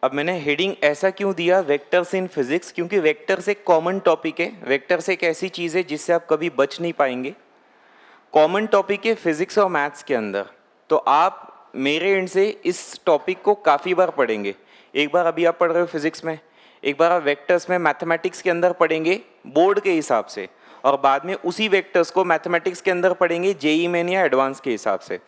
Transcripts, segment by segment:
अब मैंने हेडिंग ऐसा क्यों दिया वेक्टर्स इन फिजिक्स, क्योंकि वेक्टर्स एक कॉमन टॉपिक है। वेक्टर्स एक ऐसी चीज़ है जिससे आप कभी बच नहीं पाएंगे। कॉमन टॉपिक है फिजिक्स और मैथ्स के अंदर। तो आप मेरे एंड से इस टॉपिक को काफ़ी बार पढ़ेंगे। एक बार अभी आप पढ़ रहे हो फिजिक्स में, एक बार आप वेक्टर्स में मैथमेटिक्स के अंदर पढ़ेंगे बोर्ड के हिसाब से, और बाद में उसी वेक्टर्स को मैथमेटिक्स के अंदर पढ़ेंगे जेई मेन या एडवांस के हिसाब से।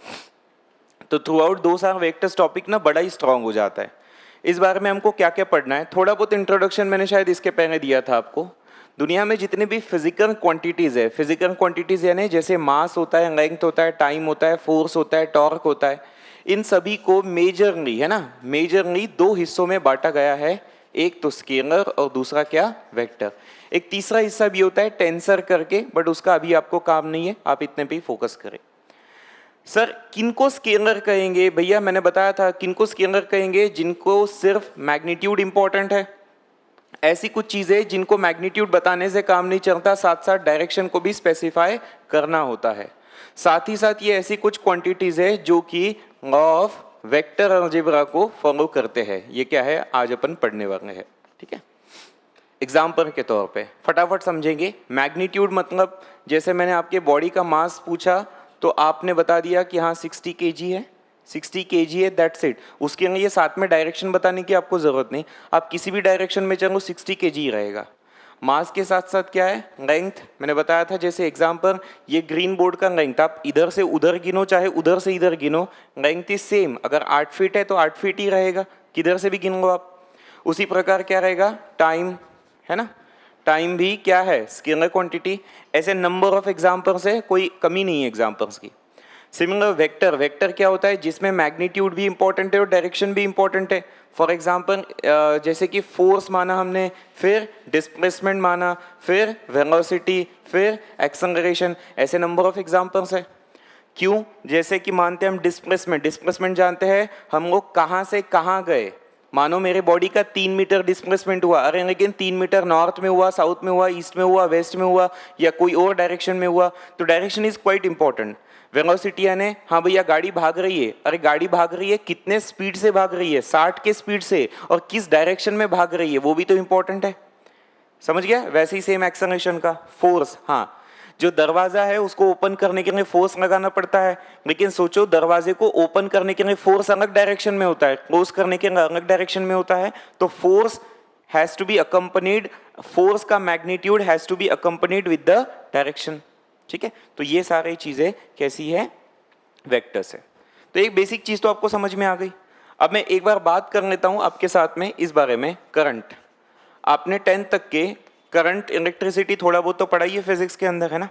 तो थ्रू आउट 2 साल वेक्टर्स टॉपिक ना बड़ा ही स्ट्रांग हो जाता है। इस बारे में हमको क्या क्या पढ़ना है, थोड़ा बहुत इंट्रोडक्शन मैंने शायद इसके पहले दिया था आपको। दुनिया में जितने भी फिजिकल क्वांटिटीज़ है, फिजिकल क्वांटिटीज़ यानी जैसे मास होता है, लेंथ होता है, टाइम होता है, फोर्स होता है, टॉर्क होता है, इन सभी को मेजरली, है ना, मेजरली 2 हिस्सों में बांटा गया है। एक तो स्केलर और दूसरा क्या, वेक्टर। एक तीसरा हिस्सा भी होता है टेंसर करके, बट उसका अभी आपको काम नहीं है, आप इतने पे ही फोकस करें। सर किनको स्केलर कहेंगे भैया, मैंने बताया था किनको स्केलर कहेंगे, जिनको सिर्फ मैग्नीट्यूड इंपॉर्टेंट है। ऐसी कुछ चीजें जिनको मैग्नीट्यूड बताने से काम नहीं चलता, साथ साथ डायरेक्शन को भी स्पेसिफाई करना होता है। साथ ही साथ ये ऐसी कुछ क्वांटिटीज है जो कि लॉ ऑफ वेक्टर अलजेब्रा को फॉलो करते हैं। ये क्या है, आज अपन पढ़ने वाले हैं, ठीक है। एग्जाम्पल के तौर पे फटाफट समझेंगे। मैग्नीट्यूड मतलब जैसे मैंने आपके बॉडी का मास पूछा तो आपने बता दिया कि हाँ 60 kg है, 60 kg है, दैट्स इट। उसके लिए साथ में डायरेक्शन बताने की आपको ज़रूरत नहीं, आप किसी भी डायरेक्शन में चलो 60 kg ही रहेगा। मास के साथ साथ क्या है, लेंथ। मैंने बताया था जैसे एग्जांपल, ये ग्रीन बोर्ड का लेंथ आप इधर से उधर गिनो चाहे उधर से इधर गिनो, लेंथ इज सेम। अगर 8 फीट है तो 8 फीट ही रहेगा, किधर से भी गिन लो आप। उसी प्रकार क्या रहेगा, टाइम, है ना, टाइम भी क्या है, स्केलर क्वांटिटी। ऐसे नंबर ऑफ एग्जांपल्स है, कोई कमी नहीं है एग्जांपल्स की। सिमिलर वेक्टर, वेक्टर क्या होता है, जिसमें मैग्नीट्यूड भी इंपॉर्टेंट है और डायरेक्शन भी इंपॉर्टेंट है। फॉर एग्जांपल जैसे कि फोर्स माना हमने, फिर डिस्प्लेसमेंट माना, फिर वेलोसिटी, फिर एक्सेलरेशन, ऐसे नंबर ऑफ एग्जांपल्स है। क्यों, जैसे कि मानते हैं हम डिस्प्लेसमेंट, डिस्प्लेसमेंट जानते हैं हम लोग कहाँ से कहाँ गए। मानो मेरे बॉडी का 3 मीटर डिस्प्लेसमेंट हुआ, अरे लेकिन 3 मीटर नॉर्थ में हुआ, साउथ में हुआ, ईस्ट में हुआ, वेस्ट में हुआ, या कोई और डायरेक्शन में हुआ, तो direction is quite important. Velocity यानी हाँ भैया गाड़ी भाग रही है, अरे गाड़ी भाग रही है कितने स्पीड से भाग रही है, 60 के स्पीड से, और किस डायरेक्शन में भाग रही है, वो भी तो इंपॉर्टेंट है। समझ गया। वैसे ही सेम एक्सेलरेशन का फोर्स, हाँ जो दरवाजा है उसको ओपन करने के लिए फोर्स लगाना पड़ता है, लेकिन सोचो दरवाजे को ओपन करने के लिए फोर्स अलग डायरेक्शन में होता है, क्लोज करने के लिए अलग डायरेक्शन में होता है। तो force has to be accompanied, force का magnitude has to be accompanied with the direction, ठीक है। तो ये सारी चीजें कैसी है, वेक्टर्स है। तो एक बेसिक चीज तो आपको समझ में आ गई। अब मैं एक बार बात कर लेता हूं आपके साथ में इस बारे में, करंट। आपने 10th तक के करंट, इलेक्ट्रिसिटी थोड़ा बहुत तो पढ़ा ही है फिजिक्स के अंदर, है ना।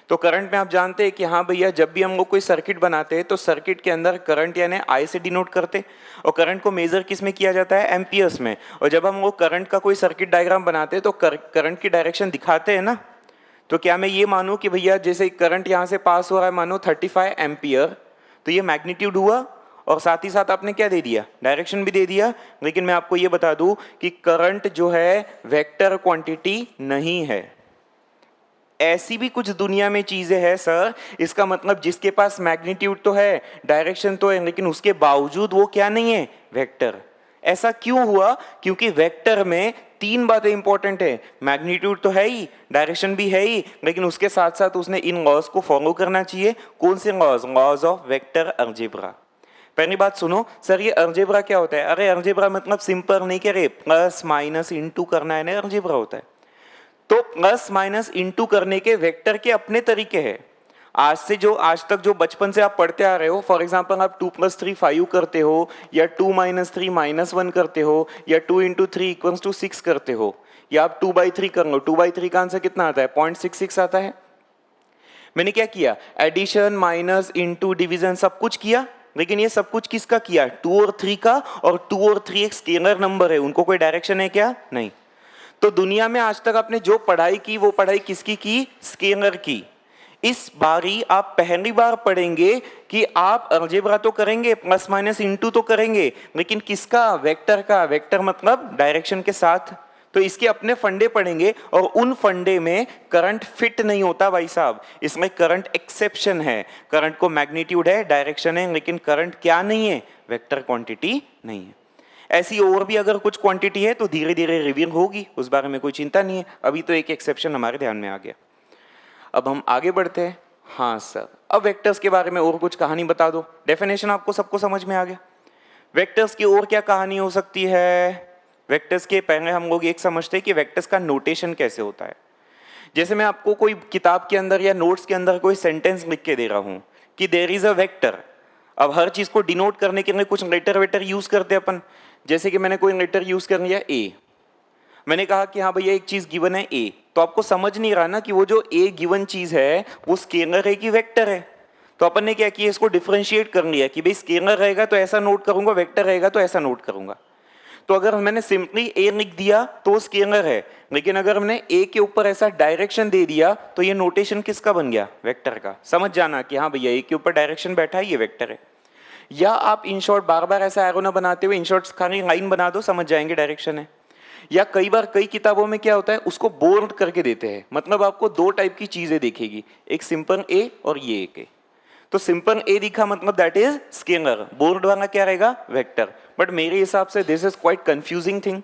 तो करंट में आप जानते हैं कि हाँ भैया जब भी हम लोग कोई सर्किट बनाते हैं तो सर्किट के अंदर करंट यानी आई से डिनोट करते, और करंट को मेजर किस में किया जाता है, एम्पियर्स में। और जब हम लोग करंट का कोई सर्किट डायग्राम बनाते हैं तो करंट की डायरेक्शन दिखाते हैं ना। तो क्या मैं ये मानूं कि भैया जैसे करंट यहाँ से पास हो रहा है मानो 35 एम्पियर, तो ये मैग्नीट्यूड हुआ, और साथ ही साथ आपने क्या दे दिया, डायरेक्शन भी दे दिया। लेकिन मैं आपको ये बता दूं कि करंट जो है वेक्टर क्वांटिटी नहीं है। ऐसी भी कुछ दुनिया में चीजें हैं सर, इसका मतलब जिसके पास मैग्नीट्यूड तो है, डायरेक्शन तो है, लेकिन उसके बावजूद वो क्या नहीं है, वेक्टर। ऐसा क्यों हुआ, क्योंकि वेक्टर में 3 बातें इंपॉर्टेंट है, मैग्नीट्यूड तो है ही, डायरेक्शन भी है ही, लेकिन उसके साथ साथ उसने इन लॉज को फॉलो करना चाहिए। कौन से laws, laws of vector algebra. पहली बात सुनो सर, ये अलजेब्रा क्या होता है, अरे अलजेब्रा मतलब सिंपल नहीं कह रहे, प्लस माइनस इंटू करना है ना, अलजेब्रा होता है। तो प्लस माइनस इंटू करने के वेक्टर के अपने तरीके हैं। आज तक जो बचपन से आप पढ़ते आ रहे हो, फॉर एग्जांपल आप 2 + 3 5 करते हो, या 2 - 3 -1 करते हो, या 2 × 3 = 6 करते हो, या आप 2/3 कर लो, 2/3 का आंसर कितना आता है, 0.66 आता है। मैंने क्या किया, एडिशन, माइनस, इंटू, डिवीजन सब कुछ किया, लेकिन ये सब कुछ किसका किया, 2 और 3 का, और 2 और 3 एक स्केलर नंबर है, उनको कोई डायरेक्शन है क्या, नहीं। तो दुनिया में आज तक आपने जो पढ़ाई की वो पढ़ाई किसकी की, स्केलर की। इस बारी आप पहली बार पढ़ेंगे कि आप अलजेब्रा तो करेंगे, प्लस माइनस इंटू तो करेंगे, लेकिन किसका, वेक्टर का। वेक्टर मतलब डायरेक्शन के साथ। तो इसके अपने फंडे पढ़ेंगे, और उन फंडे में करंट फिट नहीं होता भाई साहब, इसमें करंट एक्सेप्शन है। करंट को मैग्नीट्यूड है, डायरेक्शन है, लेकिन करंट क्या नहीं है, वेक्टर क्वांटिटी नहीं है। ऐसी और भी अगर कुछ क्वांटिटी है तो धीरे धीरे रिवील होगी, उस बारे में कोई चिंता नहीं है। अभी तो एक एक्सेप्शन हमारे ध्यान में आ गया। अब हम आगे बढ़ते हैं। हाँ सर, अब वेक्टर्स के बारे में और कुछ कहानी बता दो। डेफिनेशन आपको सबको समझ में आ गया। वेक्टर्स की और क्या कहानी हो सकती है? वेक्टर्स के पहले हम लोग एक समझते हैं कि वेक्टर्स का नोटेशन कैसे होता है। जैसे मैं आपको कोई किताब के अंदर या नोट्स के अंदर कोई सेंटेंस लिख के दे रहा हूं कि देयर इज अ वेक्टर। अब हर चीज को डिनोट करने के लिए कुछ लेटर वेटर यूज करते हैं अपन। जैसे कि मैंने कोई लेटर यूज कर लिया ए, मैंने कहा कि हाँ भैया एक चीज गिवन है ए, तो आपको समझ नहीं रहा ना कि वो जो ए गिवन चीज है वो स्केलर है कि वेक्टर है। तो अपन ने क्या किया, इसको डिफरेंशिएट कर लिया कि भाई स्केलर रहेगा तो ऐसा नोट करूंगा, वेक्टर रहेगा तो ऐसा नोट करूंगा। तो अगर मैंने सिंपली ए लिख दिया तो वो स्केलर है, लेकिन अगर मैंने ए के ऊपर ऐसा डायरेक्शन दे दिया तो ये नोटेशन किसका बन गया? वेक्टर का। समझ जाना कि हाँ भैया ए के ऊपर डायरेक्शन बैठा है, ये वेक्टर है। या आप इन शॉर्ट बार बार ऐसा एरो ना बनाते हुए इन शॉर्ट खाली लाइन बना दो, समझ जाएंगे डायरेक्शन है। या कई बार कई किताबों में क्या होता है, उसको बोल्ड करके देते हैं, मतलब आपको दो टाइप की चीजें दिखेगी, एक सिंपल ए और ये एक ए। तो सिंपल ए दिखा मतलब दैट इज स्केलर, बोल्ड वाला क्या रहेगा? वेक्टर। बट मेरे हिसाब से this is quite confusing thing.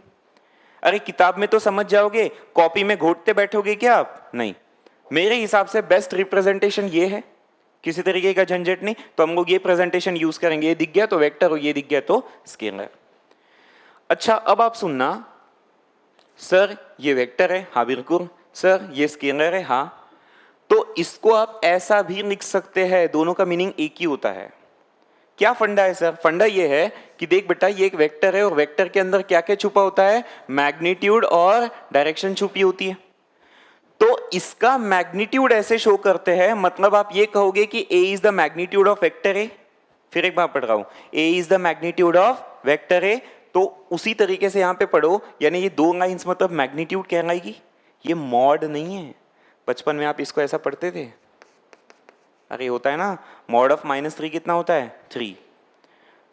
अरे किताब में तो समझ जाओगे, कॉपी में घोटते बैठोगे क्या आप? नहीं। मेरे हिसाब से बेस्ट रिप्रेजेंटेशन ये है, किसी तरीके का झंझट नहीं। तो हम लोग ये प्रेजेंटेशन यूज करेंगे, ये दिख गया तो वेक्टर और ये दिख गया तो स्केलर। अच्छा अब आप सुनना, सर ये वेक्टर है, हाँ बिल्कुल। सर ये स्केलर है, हाँ। तो इसको आप ऐसा भी लिख सकते हैं, दोनों का मीनिंग एक ही होता है। क्या फंडा है सर? फंडा ये है कि देख बेटा ये एक वेक्टर है और वेक्टर के अंदर क्या क्या छुपा होता है? मैग्नीट्यूड और डायरेक्शन छुपी होती है। तो इसका मैग्नीट्यूड ऐसे शो करते हैं, मतलब आप ये कहोगे कि a is the magnitude of vector A. फिर एक बार पढ़ रहा हूं, a is the magnitude of vector A. तो उसी तरीके से यहां पे पढ़ो, यानी ये दो लाइंस मतलब मैग्नीट्यूड कहलाएगी, ये मॉड नहीं है। बचपन में आप इसको ऐसा पढ़ते थे, अरे होता है ना, मॉड ऑफ -3 कितना होता है? 3।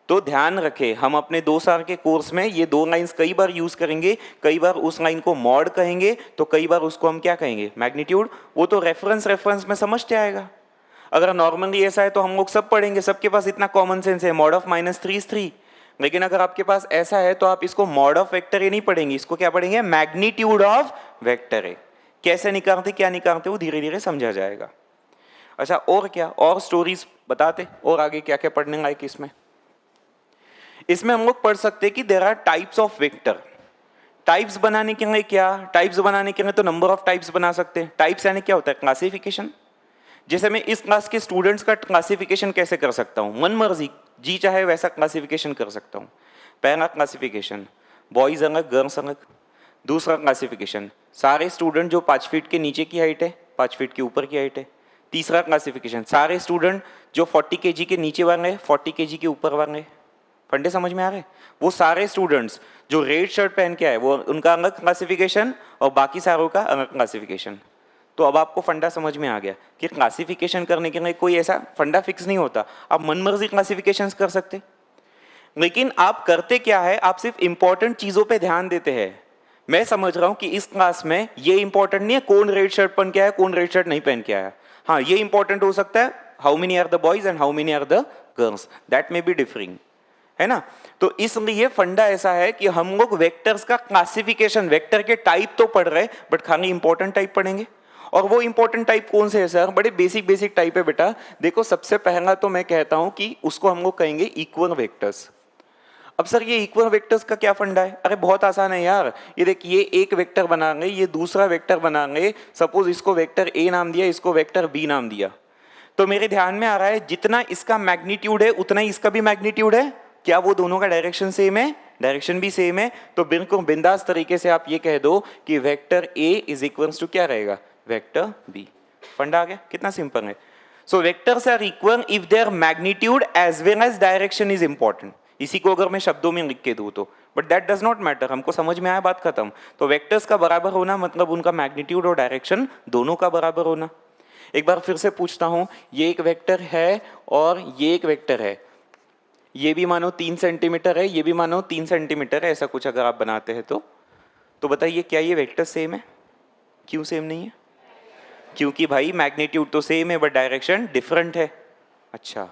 तो ध्यान रखें, हम अपने 2 साल के कोर्स में ये दो लाइंस कई बार यूज करेंगे। कई बार उस लाइन को मॉड कहेंगे तो कई बार उसको हम क्या कहेंगे? मैग्नीट्यूड। वो तो रेफरेंस में समझते आएगा। अगर नॉर्मली ऐसा है तो हम लोग सब पढ़ेंगे, सबके पास इतना कॉमन सेंस है, मॉड ऑफ -3 इज 3। लेकिन अगर आपके पास ऐसा है तो आप इसको मॉड ऑफ वेक्टर ए नहीं पढ़ेंगे, इसको क्या पढ़ेंगे? Magnitude of vector A. कैसे निकालते क्या निकालते वो धीरे धीरे समझा जाएगा। अच्छा और क्या, और स्टोरीज बताते, और आगे क्या क्या पढ़ने लायक इसमें हम लोग पढ़ सकते हैं कि there are types of vector. Types बनाने के लिए क्या, टाइप्स बनाने के लिए तो नंबर ऑफ टाइप्स बना सकते हैं। टाइप्स यानी क्या होता है? क्लासिफिकेशन। जैसे मैं इस क्लास के स्टूडेंट्स का क्लासिफिकेशन कैसे कर सकता हूं? मन मर्जी जी चाहे वैसा क्लासिफिकेशन कर सकता हूं। पहला क्लासिफिकेशन, बॉयज अलग गर्ल्स अलग। दूसरा क्लासिफिकेशन, सारे स्टूडेंट जो 5 फीट के नीचे की हाइट है, 5 फीट के ऊपर की हाइट है। तीसरा क्लासिफिकेशन, सारे स्टूडेंट जो 40 kg के नीचे वाले हैं, 40 kg के ऊपर वाले हैं। फंडे समझ में आ रहे? वो सारे स्टूडेंट्स जो रेड शर्ट पहन के आए वो उनका अलग क्लासिफिकेशन और बाकी सारों का अलग क्लासिफिकेशन। तो अब आपको फंडा समझ में आ गया कि क्लासिफिकेशन करने के लिए कोई ऐसा फंडा फिक्स नहीं होता, आप मनमर्जी क्लासिफिकेशंस कर सकते। लेकिन आप करते क्या है, आप सिर्फ इंपॉर्टेंट चीजों पे ध्यान देते हैं। मैं समझ रहा हूं कि इस क्लास में ये इंपॉर्टेंट नहीं है कौन रेड शर्ट पहन के आया, कौन रेड शर्ट नहीं पहन के आया। हाँ ये इंपॉर्टेंट हो सकता है, how many are the boys and how many are the girls, that may be differing, है ना। तो इसलिए फंडा ऐसा है कि हम लोग वेक्टर्स का क्लासिफिकेशन, वेक्टर के टाइप तो पढ़ रहे बट खाली इंपॉर्टेंट टाइप पढ़ेंगे। और वो इंपॉर्टेंट टाइप कौन से है सर? बड़े बेसिक टाइप है बेटा। देखो सबसे पहला तो मैं कहता हूं कि उसको हम लोग कहेंगे इक्वल वेक्टर्स। अब सर ये इक्वल वेक्टर्स का क्या फंडा है? अरे बहुत आसान है यार। ये देखिए एक वेक्टर बनाएंगे, ये दूसरा वेक्टर बनाएंगे। सपोज इसको वेक्टर ए नाम दिया, इसको वेक्टर बी नाम दिया। तो मेरे ध्यान में आ रहा है जितना इसका मैग्नीट्यूड है उतना ही इसका भी मैग्नीट्यूड है। क्या वो दोनों का डायरेक्शन सेम है? डायरेक्शन भी सेम है। तो बिल्कुल बिंदास तरीके से आप ये कह दो कि vector A is equals to क्या रहेगा? Vector B. फंडा आ गया, कितना सिंपल है। So vectors are equal if their magnitude as well as direction is important. इसी को अगर मैं शब्दों में लिख के दूं तो, but that does not matter, हमको समझ में आया, बात खत्म। तो वेक्टर्स का बराबर होना मतलब उनका मैग्नीट्यूड और डायरेक्शन दोनों का बराबर होना। एक बार फिर से पूछता हूं, ये एक वेक्टर है और ये एक वेक्टर है। ये भी मानो 3 सेंटीमीटर है, ये भी मानो 3 सेंटीमीटर है, ऐसा कुछ अगर आप बनाते हैं तो बताइए क्या ये वेक्टर सेम है? क्यों सेम नहीं है? क्योंकि भाई मैग्नीट्यूड तो सेम है बट डायरेक्शन डिफरेंट है। अच्छा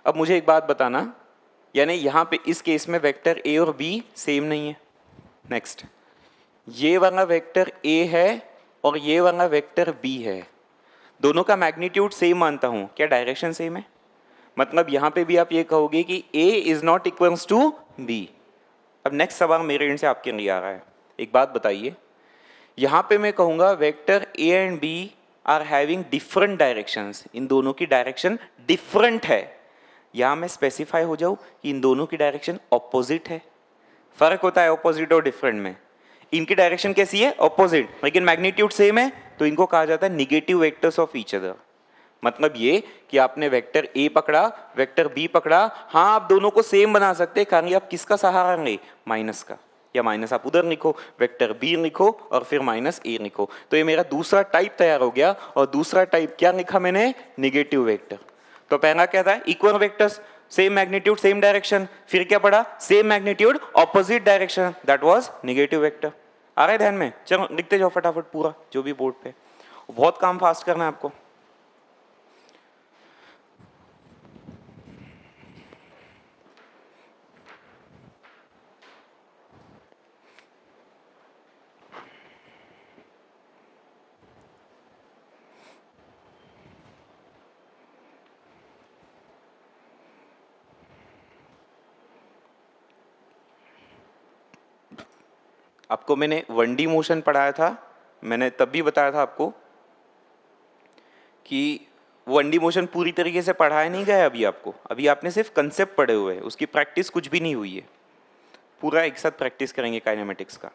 अब मुझे एक बात बताना, यानी यहाँ पे इस केस में वेक्टर ए और बी सेम नहीं है। नेक्स्ट, ये वाला वेक्टर ए है और ये वाला वेक्टर बी है, दोनों का मैग्नीट्यूड सेम मानता हूँ, क्या डायरेक्शन सेम है? मतलब यहाँ पे भी आप ये कहोगे कि A is not equals to B. अब नेक्स्ट सवाल मेरे एंड से आपके लिए आ रहा है, एक बात बताइए, यहाँ पे मैं कहूँगा vector A and B are having different directions, इन दोनों की डायरेक्शन डिफरेंट है। यहाँ मैं स्पेसिफाई हो जाऊँ कि इन दोनों की डायरेक्शन ऑपोजिट है। फर्क होता है ऑपोजिट और डिफरेंट में, इनकी डायरेक्शन कैसी है? ऑपोजिट, लेकिन मैग्नीट्यूड सेम है, तो इनको कहा जाता है negative vectors of each other. मतलब ये कि आपने वेक्टर ए पकड़ा, वेक्टर बी पकड़ा, हाँ आप दोनों को सेम बना सकते हैं, कारण आप किसका सहारा लेंगे? माइनस का, या माइनस आप उधर लिखो, वेक्टर बी लिखो और फिर माइनस ए लिखो, तो ये मेरा दूसरा टाइप तैयार हो गया। और दूसरा टाइप क्या लिखा मैंने? Negative vector. तो पहला क्या था? Equal vectors, same magnitude same direction. फिर क्या पढ़ा? Same magnitude opposite direction, that was negative vector. आ रहा है ध्यान में? चलो लिखते जाओ फटाफट पूरा जो भी बोर्ड पे, बहुत काम फास्ट करना है आपको। आपको मैंने 1D मोशन पढ़ाया था, मैंने तब भी बताया था आपको कि 1D मोशन पूरी तरीके से पढ़ाया नहीं गया अभी आपको, अभी आपने सिर्फ कंसेप्ट पढ़े हुए हैं, उसकी प्रैक्टिस कुछ भी नहीं हुई है। पूरा एक साथ प्रैक्टिस करेंगे काइनेमेटिक्स का।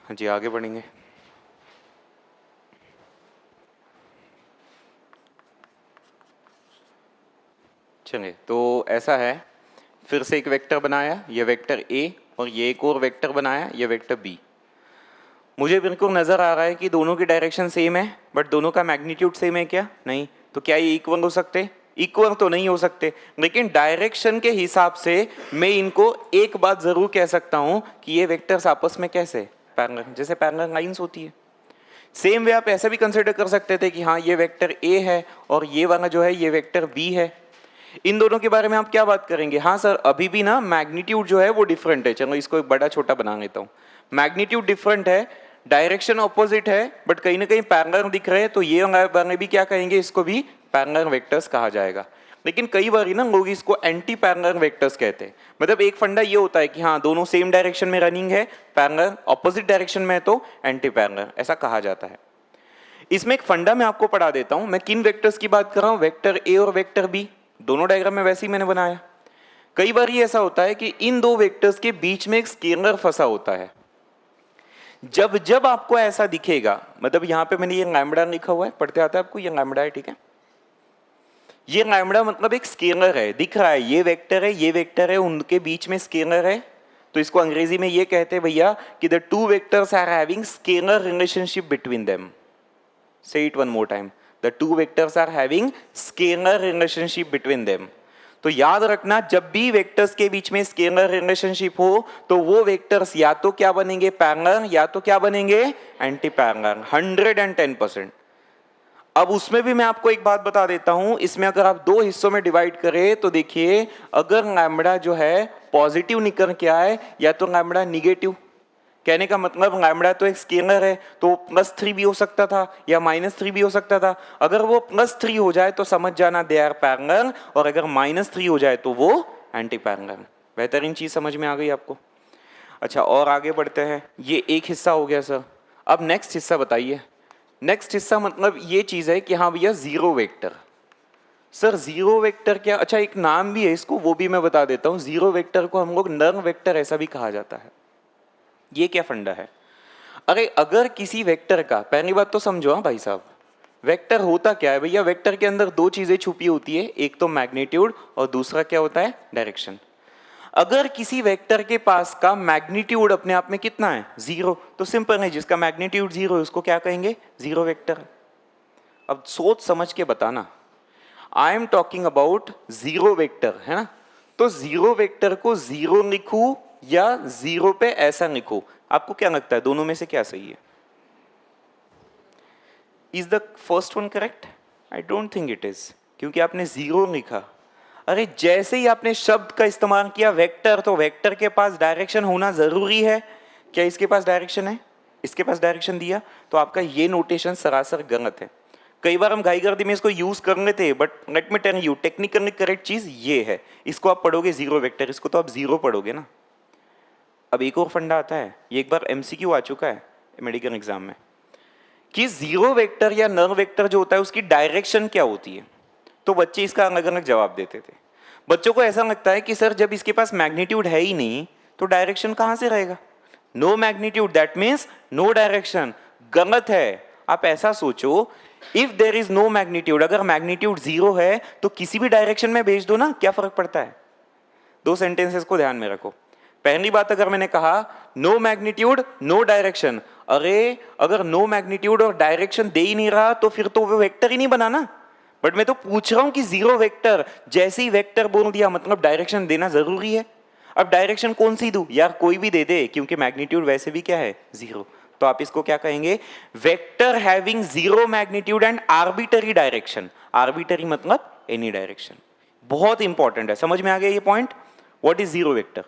हाँ जी, आगे बढ़ेंगे। चलिए, तो ऐसा है, फिर से एक वेक्टर बनाया, ये वेक्टर ए, और ये एक और वेक्टर बनाया, ये वेक्टर बी। मुझे बिल्कुल नज़र आ रहा है कि दोनों की डायरेक्शन सेम है, बट दोनों का मैग्नीट्यूड सेम है क्या? नहीं। तो क्या ये इक्वल हो सकते? इक्वल तो नहीं हो सकते, लेकिन डायरेक्शन के हिसाब से मैं इनको एक बात जरूर कह सकता हूं कि ये वेक्टर्स आपस में कैसे पैरेलल, जैसे पैरेलल लाइंस होती है। सेम वे आप ऐसा भी कंसिडर कर सकते थे कि हाँ ये वेक्टर ए है और ये वाला जो है ये वेक्टर बी है। इन दोनों के बारे में आप क्या बात करेंगे? हाँ सर, अभी भी ना मैग्नीट्यूड जो है वो डिफरेंट है। चलो इसको एक बड़ा छोटा बना लेता हूँ। मैग्नीट्यूड डिफरेंट है, डायरेक्शन ऑपोजिट है, बट कहीं ना कहीं पैरेलल दिख रहे हैं, तो ये वाले भी क्या कहेंगे? इसको भी पैरेलल वेक्टर्स कहा जाएगा। लेकिन कई बार ना लोग इसको एंटी पैरेलल वेक्टर्स कहते हैं। मतलब एक फंडा ये होता है कि हाँ दोनों सेम डायरेक्शन में रनिंग है, पैरेलल ऑपोजिट डायरेक्शन में है तो एंटी पैरेलल, ऐसा कहा जाता है। इसमें एक फंडा मैं आपको पढ़ा देता हूं। मैं किन वेक्टर्स की बात कर रहा हूं? वेक्टर ए और वेक्टर बी, दोनों डायग्राम में वैसे ही मैंने बनाया। कई बार ये ऐसा होता है कि इन दो वेक्टर्स के बीच में एक स्केलर फंसा होता है। जब जब आपको ऐसा दिखेगा, मतलब यहां पे मैंने ये लैम्बडा लिखा हुआ है, पढ़ते आता है आपको, ये लैम्बडा है, ठीक है। ये लैम्बडा मतलब एक स्केलर है, दिख रहा है, ये वेक्टर है, ये वेक्टर है, उनके बीच में स्केलर है, तो इसको अंग्रेजी में ये कहते हैं भैया कि the two vectors are having scalar relationship between them. Say it one more time. The two vectors are having scalar relationship between them. तो याद रखना, जब भी वेक्टर्स के बीच में स्केलर रिलेशनशिप हो तो वो वेक्टर्स या तो क्या बनेंगे? पैरेलल, या तो क्या बनेंगे? Anti parallel. 110%। अब उसमें भी मैं आपको एक बात बता देता हूं, इसमें अगर आप दो हिस्सों में डिवाइड करें तो देखिए, अगर लैम्बडा जो है पॉजिटिव निकल के आए या तो लैम्बडा निगेटिव, कहने का मतलब लैम्डा तो एक स्केलर है, तो +3 भी हो सकता था या -3 भी हो सकता था। अगर वो +3 हो जाए तो समझ जाना दे आर पैरेलल, और अगर -3 हो जाए तो वो एंटी पैरेलल। बेहतरीन चीज समझ में आ गई आपको? अच्छा, और आगे बढ़ते हैं। ये एक हिस्सा हो गया सर। अब नेक्स्ट हिस्सा बताइए। नेक्स्ट हिस्सा मतलब ये चीज है कि हाँ भैया zero vector. Sir zero vector क्या? अच्छा, एक नाम भी है इसको, वो भी मैं बता देता हूँ। जीरो वेक्टर को हम लोग नल वेक्टर ऐसा भी कहा जाता है। ये क्या फंडा है? अरे अगर किसी वेक्टर का, पहली बात तो समझो हाँ भाई साहब, वेक्टर होता क्या है भैया? वेक्टर के अंदर दो चीजें छुपी होती है, एक तो मैग्नीट्यूड और दूसरा क्या होता है? डायरेक्शन। अगर किसी वेक्टर के पास का मैग्नीट्यूड अपने आप में कितना है? 0, तो सिंपल है, जिसका मैग्नीट्यूड 0 है उसको क्या कहेंगे? Zero vector. अब सोच समझ के बताना, आई am talking about zero vector, है ना? तो जीरो वेक्टर को 0 लिखूं या 0 पे ऐसा लिखूं, आपको क्या लगता है दोनों में से क्या सही है? Is the first one correct? I don't think it is, क्योंकि आपने 0 लिखा। अरे जैसे ही आपने शब्द का इस्तेमाल किया वेक्टर, तो वेक्टर के पास डायरेक्शन होना जरूरी है। क्या इसके पास डायरेक्शन है? इसके पास डायरेक्शन दिया, तो आपका ये नोटेशन सरासर गलत है। कई बार हम घाई गर्दी में इसको यूज कर लेते हैं, but let me tell you technically correct चीज ये है। इसको आप पढ़ोगे जीरो वेक्टर, इसको तो आप 0 पढ़ोगे ना। अब एक और फंडा आता है, ये एक बार एमसीक्यू आ चुका है मेडिकल एग्जाम में, कि जीरो वेक्टर या नल वेक्टर जो होता है उसकी डायरेक्शन क्या होती है। तो बच्चे इसका अलग अलग जवाब देते थे। बच्चों को ऐसा लगता है कि सर जब इसके पास मैग्नीट्यूड है ही नहीं तो डायरेक्शन कहां से रहेगा? No magnitude that means no direction. गलत है। आप ऐसा सोचो, if there is no magnitude, अगर मैग्नीट्यूड 0 है तो किसी भी डायरेक्शन में भेज दो ना, क्या फर्क पड़ता है? दो सेंटेंसेस को ध्यान में रखो। पहली बात, अगर मैंने कहा नो मैग्नीट्यूड नो डायरेक्शन, अरे अगर नो मैग्नीट्यूड और डायरेक्शन दे ही नहीं रहा तो फिर तो वो वेक्टर ही नहीं बना ना। बट मैं तो पूछ रहा हूं कि जीरो वेक्टर, जैसे ही वेक्टर बोल दिया मतलब डायरेक्शन देना जरूरी है। अब डायरेक्शन कौन सी दूं? यार कोई भी दे दे, क्योंकि मैग्नीट्यूड वैसे भी क्या है? 0। तो आप इसको क्या कहेंगे? Vector having zero magnitude and arbitrary direction. Arbitrary मतलब एनी डायरेक्शन। बहुत इंपॉर्टेंट है, समझ में आ गया ये point? What is zero vector?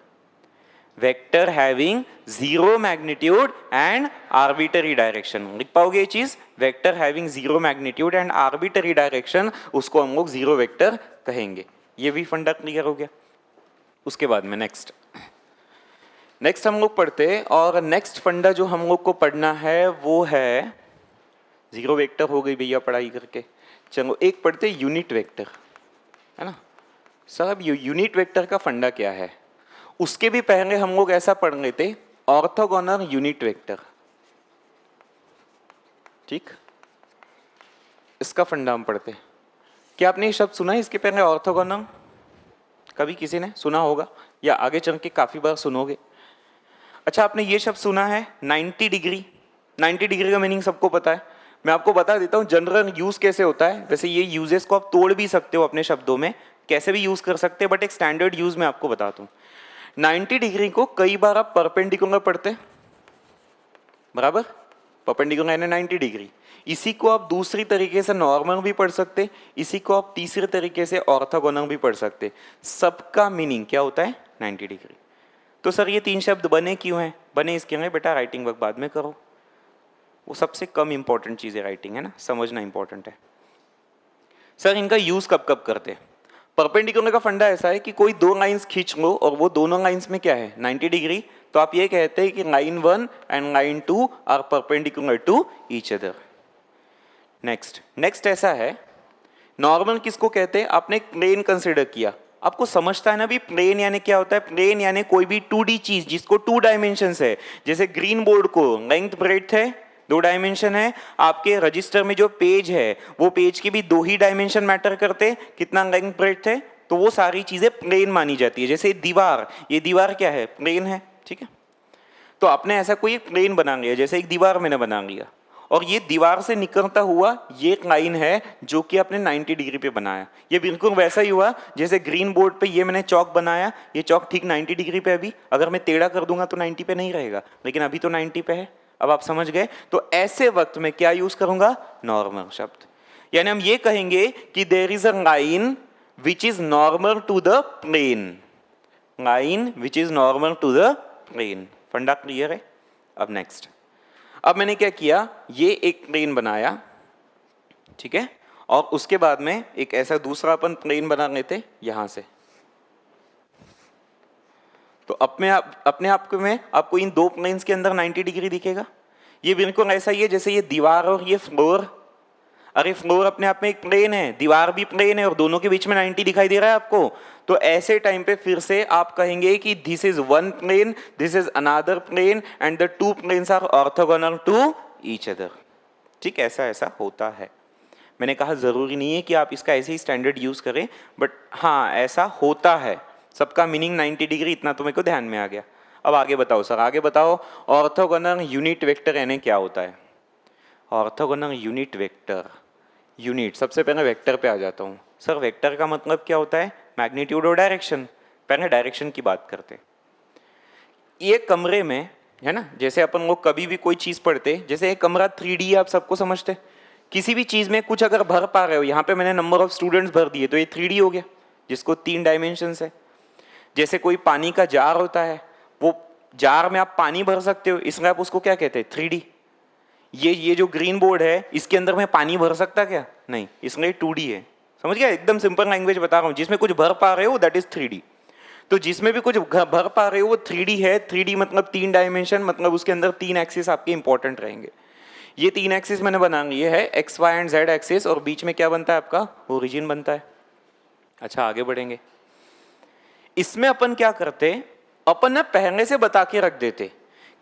Vector having zero magnitude and arbitrary direction. लिख पाओगे ये चीज? Vector having zero magnitude and arbitrary direction, उसको हम लोग जीरो वेक्टर कहेंगे। ये भी फंडा क्लियर हो गया। उसके बाद में नेक्स्ट हम लोग पढ़ते हैं, और नेक्स्ट फंडा जो हम लोग को पढ़ना है वो है, जीरो वेक्टर हो गई भैया पढ़ाई करके, चलो एक पढ़ते यूनिट वेक्टर, है ना? साहब यूनिट वेक्टर का फंडा क्या है? उसके भी पहले हम लोग ऐसा पढ़ लेते, ऑर्थोगोनल यूनिट वेक्टर। ठीक, इसका फंडा हम पढ़ते। क्या आपने ये शब्द सुना है इसके पहले, ऑर्थोगोनल? कभी किसी ने सुना होगा या आगे चल के काफी बार सुनोगे। अच्छा, आपने ये शब्द सुना है 90 डिग्री? 90 डिग्री का मीनिंग सबको पता है। मैं आपको बता देता हूँ जनरल यूज कैसे होता है। वैसे ये यूजेस को आप तोड़ भी सकते हो अपने शब्दों में, कैसे भी यूज कर सकते हैं, बट एक स्टैंडर्ड यूज मैं आपको बताता हूँ। 90 डिग्री को कई बार आप परपेंडिकुलर पढ़ते, बराबर? परपेंडिकुलर यानी 90 डिग्री। इसी को आप दूसरी तरीके से नॉर्मल भी पढ़ सकते, इसी को आप तीसरे तरीके से ऑर्थोगोनल भी पढ़ सकते। सबका मीनिंग क्या होता है? 90 डिग्री। तो सर ये 3 शब्द बने क्यों हैं? बने इसके लिए बेटा, राइटिंग वर्क बाद में करो, वो सबसे कम इंपॉर्टेंट चीज है राइटिंग, है ना? समझना इंपॉर्टेंट है। सर इनका यूज कब कब करते हैं? परपेंडिकुलर का फंडा ऐसा है कि कोई दो लाइंस खींच लो और वो दोनों लाइंस में क्या है? 90 डिग्री। तो आप ये कहते हैं कि line 1 and line 2 are perpendicular to each other. Next ऐसा है, नॉर्मल किसको कहते हैं? आपने एक प्लेन कंसिडर किया, आपको समझता है ना भी प्लेन यानी क्या होता है? प्लेन यानी कोई भी 2D चीज जिसको 2 डायमेंशंस है। जैसे ग्रीन बोर्ड को लेंथ ब्रेड्थ है, 2 डायमेंशन है। आपके रजिस्टर में जो पेज है वो पेज के भी 2 ही डायमेंशन मैटर करते, कितना लेंथ ब्रेड्थ है। तो वो सारी चीजें प्लेन मानी जाती है। जैसे दीवार, ये दीवार क्या है? प्लेन है, ठीक है? तो आपने ऐसा कोई एक प्लेन बना लिया, जैसे एक दीवार मैंने बना लिया, और ये दीवार से निकलता हुआ ये एक लाइन है जो कि आपने 90 डिग्री पे बनाया। ये बिल्कुल वैसा ही हुआ जैसे ग्रीन बोर्ड पे ये मैंने चौक बनाया, ये चौक ठीक 90 डिग्री पे। अभी अगर मैं टेढ़ा कर दूंगा तो 90 पे नहीं रहेगा, लेकिन अभी तो 90 पे है। अब आप समझ गए? तो ऐसे वक्त में क्या यूज करूंगा? नॉर्मल शब्द। यानी हम ये कहेंगे कि there is a line which is normal to the plane, line which is normal to the plane. फंडा क्लियर है? अब नेक्स्ट, अब मैंने क्या किया, ये एक प्लेन बनाया, ठीक है, और उसके बाद में एक ऐसा दूसरा अपन प्लेन बना लेते यहां से। तो अपने आप में आपको इन दो प्लेन्स के अंदर 90 डिग्री दिखेगा। ये बिल्कुल ऐसा ही है जैसे ये दीवार और ये फ्लोर। अरे फ्लोर अपने आप में एक प्लेन है, दीवार भी प्लेन है, और दोनों के बीच में 90 दिखाई दे रहा है आपको। तो ऐसे टाइम पे फिर से आप कहेंगे कि this is one plane, this is another plane, and the two planes are orthogonal to each other. ठीक, ऐसा ऐसा होता है। मैंने कहा जरूरी नहीं है कि आप इसका ऐसे ही स्टैंडर्ड यूज करें, बट हाँ ऐसा होता है। सबका मीनिंग 90 डिग्री, इतना तो मेरे को ध्यान में आ गया। अब आगे बताओ सर, आगे बताओ, ऑर्थोगोनल यूनिट वेक्टर यानी क्या होता है? ऑर्थोगोनल यूनिट वेक्टर, यूनिट, सबसे पहले वेक्टर पे आ जाता हूँ। सर वेक्टर का मतलब क्या होता है? मैग्नीट्यूड और डायरेक्शन। पहले डायरेक्शन की बात करते हैं। ये कमरे में है ना, जैसे अपन लोग कभी भी कोई चीज पढ़ते, जैसे एक कमरा 3D आप सबको समझते, किसी भी चीज में कुछ अगर भर पा रहे हो, यहाँ पे मैंने नंबर ऑफ स्टूडेंट्स भर दिए तो ये 3D हो गया, जिसको 3 डायमेंशंस है। जैसे कोई पानी का जार होता है, वो जार में आप पानी भर सकते हो, इसलिए आप उसको क्या कहते हैं? 3D। ये जो ग्रीन बोर्ड है, इसके अंदर मैं पानी भर सकता क्या? नहीं, इसलिए 2D है। समझ गया? एकदम सिंपल लैंग्वेज बता रहा हूँ। जिसमें कुछ भर पा रहे हो दैट इज 3D। तो जिसमें भी कुछ भर पा रहे हो वो 3D है। 3D मतलब 3 डायमेंशन, मतलब उसके अंदर 3 एक्सिस आपके इंपॉर्टेंट रहेंगे। ये 3 एक्सिस मैंने बना लिए है, X Y and Z axis, और बीच में क्या बनता है आपका? ओरिजिन बनता है। अच्छा आगे बढ़ेंगे। इसमें अपन क्या करते, अपन ना पहले से बता के रख देते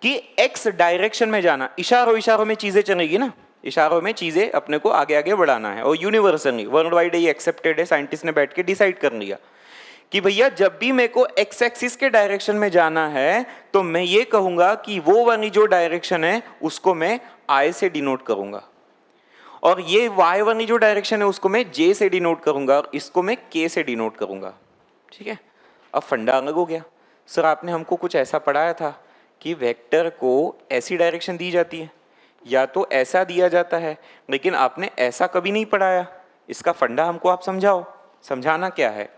कि एक्स डायरेक्शन में जाना, इशारों में चीजें चलेगी ना, इशारों में चीजें अपने को आगे आगे बढ़ाना है। और यूनिवर्सली वर्ल्ड वाइड ये एक्सेप्टेड है, साइंटिस्ट ने बैठ के डिसाइड कर लिया कि भैया जब भी मेरे को एक्स एक्सिस के डायरेक्शन में जाना है तो मैं ये कहूंगा कि वो वाली जो डायरेक्शन है उसको मैं आई से डिनोट करूंगा, और ये वाई वाली जो डायरेक्शन है उसको मैं जे से डिनोट करूंगा, और इसको मैं के से डिनोट करूंगा। ठीक है, अब फंडा अलग हो गया। सर आपने हमको कुछ ऐसा पढ़ाया था कि वेक्टर को ऐसी डायरेक्शन दी जाती है या तो ऐसा दिया जाता है, लेकिन आपने ऐसा कभी नहीं पढ़ाया। इसका फंडा हमको आप समझाओ, समझाना क्या है?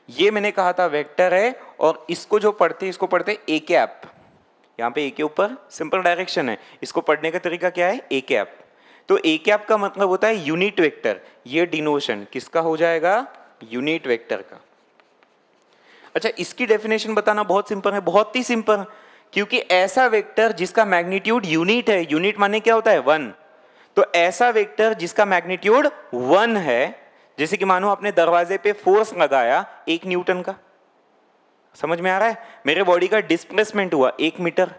ये मैंने कहा था वेक्टर है, और इसको जो पढ़ते इसको पढ़ते ए कैप। यहाँ पे ए के ऊपर सिंपल डायरेक्शन है, इसको पढ़ने का तरीका क्या है? A cap. तो ए कैप का मतलब होता है यूनिट वेक्टर। ये डिनोशन किसका हो जाएगा? यूनिट वेक्टर का। अच्छा इसकी डेफिनेशन बताना बहुत सिंपल है, बहुत ही सिंपल, क्योंकि ऐसा वेक्टर जिसका मैग्नीट्यूड यूनिट है, यूनिट माने क्या होता है? 1। तो ऐसा वेक्टर जिसका मैग्नीट्यूड 1 है, जैसे कि मानो आपने दरवाजे पे फोर्स लगाया 1 न्यूटन का, समझ में आ रहा है? मेरे बॉडी का डिस्प्लेसमेंट हुआ 1 मीटर,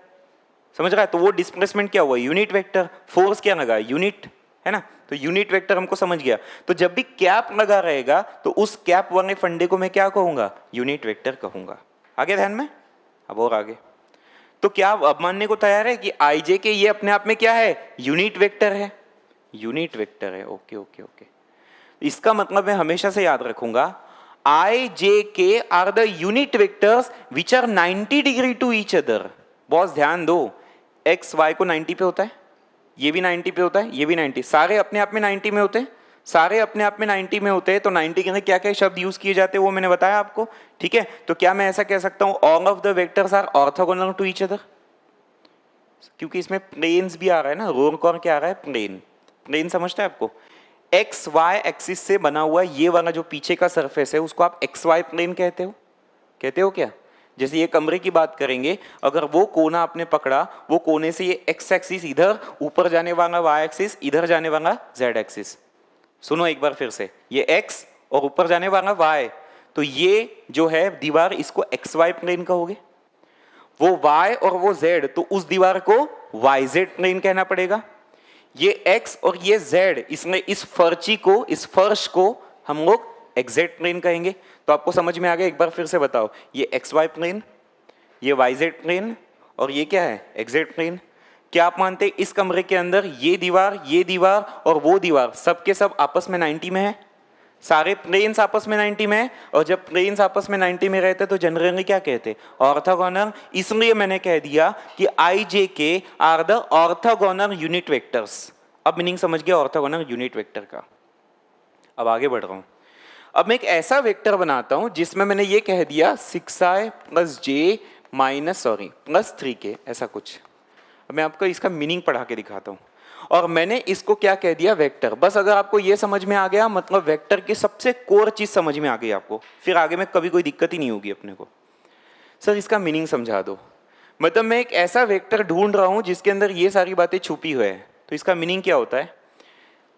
समझ रहा है? तो वो डिस्प्लेसमेंट क्या हुआ? Unit vector. फोर्स क्या लगा? यूनिट, है ना? तो यूनिट वेक्टर हमको समझ गया। तो जब भी कैप लगा रहेगा तो उस कैप वाले फंडे को मैं क्या कहूंगा? यूनिट वेक्टर कहूंगा। आगे ध्यान में, अब और आगे। तो क्या अब मानने को तैयार है कि आई जे के ये अपने आप में क्या है? यूनिट वेक्टर है। यूनिट वेक्टर है, ओके ओके ओके। इसका मतलब मैं हमेशा से याद रखूंगा, I J K are the unit vectors which are 90 degree to each other. Boss ध्यान दो, एक्स वाई को 90 पे होता है, ये भी 90 पे होता है, ये भी 90, सारे अपने आप में 90 में होते हैं, सारे अपने आप में 90 में होते हैं। तो 90 के अंदर क्या क्या शब्द यूज किए जाते हैं वो मैंने बताया आपको। ठीक है, तो क्या मैं ऐसा कह सकता हूं all of the vectors are orthogonal to each other? क्योंकि इसमें प्लेन्स भी आ रहा है ना, रोल कौन क्या आ रहा है? प्लेन। प्लेन समझता है आपको? एक्स वाई एक्सिस से बना हुआ ये वाला जो पीछे का सरफेस है उसको आप एक्स वाई प्लेन कहते हो। कहते हो क्या? जैसे ये कमरे की बात करेंगे, अगर वो कोना आपने पकड़ा, वो कोने से ये एक्स एक्सिस इधर, ऊपर जाने वाला वाई एक्सिस, इधर जाने वाला जेड एक्सिस। सुनो एक बार फिर से, ये एक्स और ऊपर जाने वाला वाई, तो ये जो है दीवार, इसको एक्स वाई प्लेन कहोगे। वो वाई और वो जेड, तो उस दीवार को वाई जेड प्लेन कहना पड़ेगा। ये एक्स और ये जेड, इसमें इस फर्ची को, इस फर्श को हम लोग एक्जेक्ट प्लेन कहेंगे। तो आपको समझ में आ गया? एक बार फिर से बताओ, ये एक्स वाई प्लेन, ये वाई जेड प्लेन, और ये क्या है? Exact plane. क्या आप मानते हैं इस कमरे के अंदर ये दीवार और वो दीवार सबके सब आपस में 90 में है? सारे प्लेन्स आपस में 90 में है, और जब प्लेन्स आपस में 90 में रहते तो जनरली क्या कहते? ऑर्थोगोनल। इसलिए मैंने कह दिया कि I J K are the orthogonal unit vectors. अब मीनिंग समझ गया ऑर्थोगोनल यूनिट वेक्टर का। अब आगे बढ़ रहा हूं। अब मैं एक ऐसा वेक्टर बनाता हूं जिसमें मैंने ये कह दिया 6i + j - प्लस 3k, ऐसा कुछ। मैं आपको इसका मीनिंग पढ़ा के दिखाता हूँ। और मैंने इसको क्या कह दिया, वेक्टर। बस अगर आपको ये समझ में आ गया, मतलब वेक्टर की सबसे कोर चीज समझ में आ गई आपको, फिर आगे में कभी कोई दिक्कत ही नहीं होगी अपने को। सर इसका मीनिंग समझा दो। मतलब मैं एक ऐसा वेक्टर ढूंढ रहा हूं जिसके अंदर ये सारी बातें छुपी हुई है, तो इसका मीनिंग क्या होता है,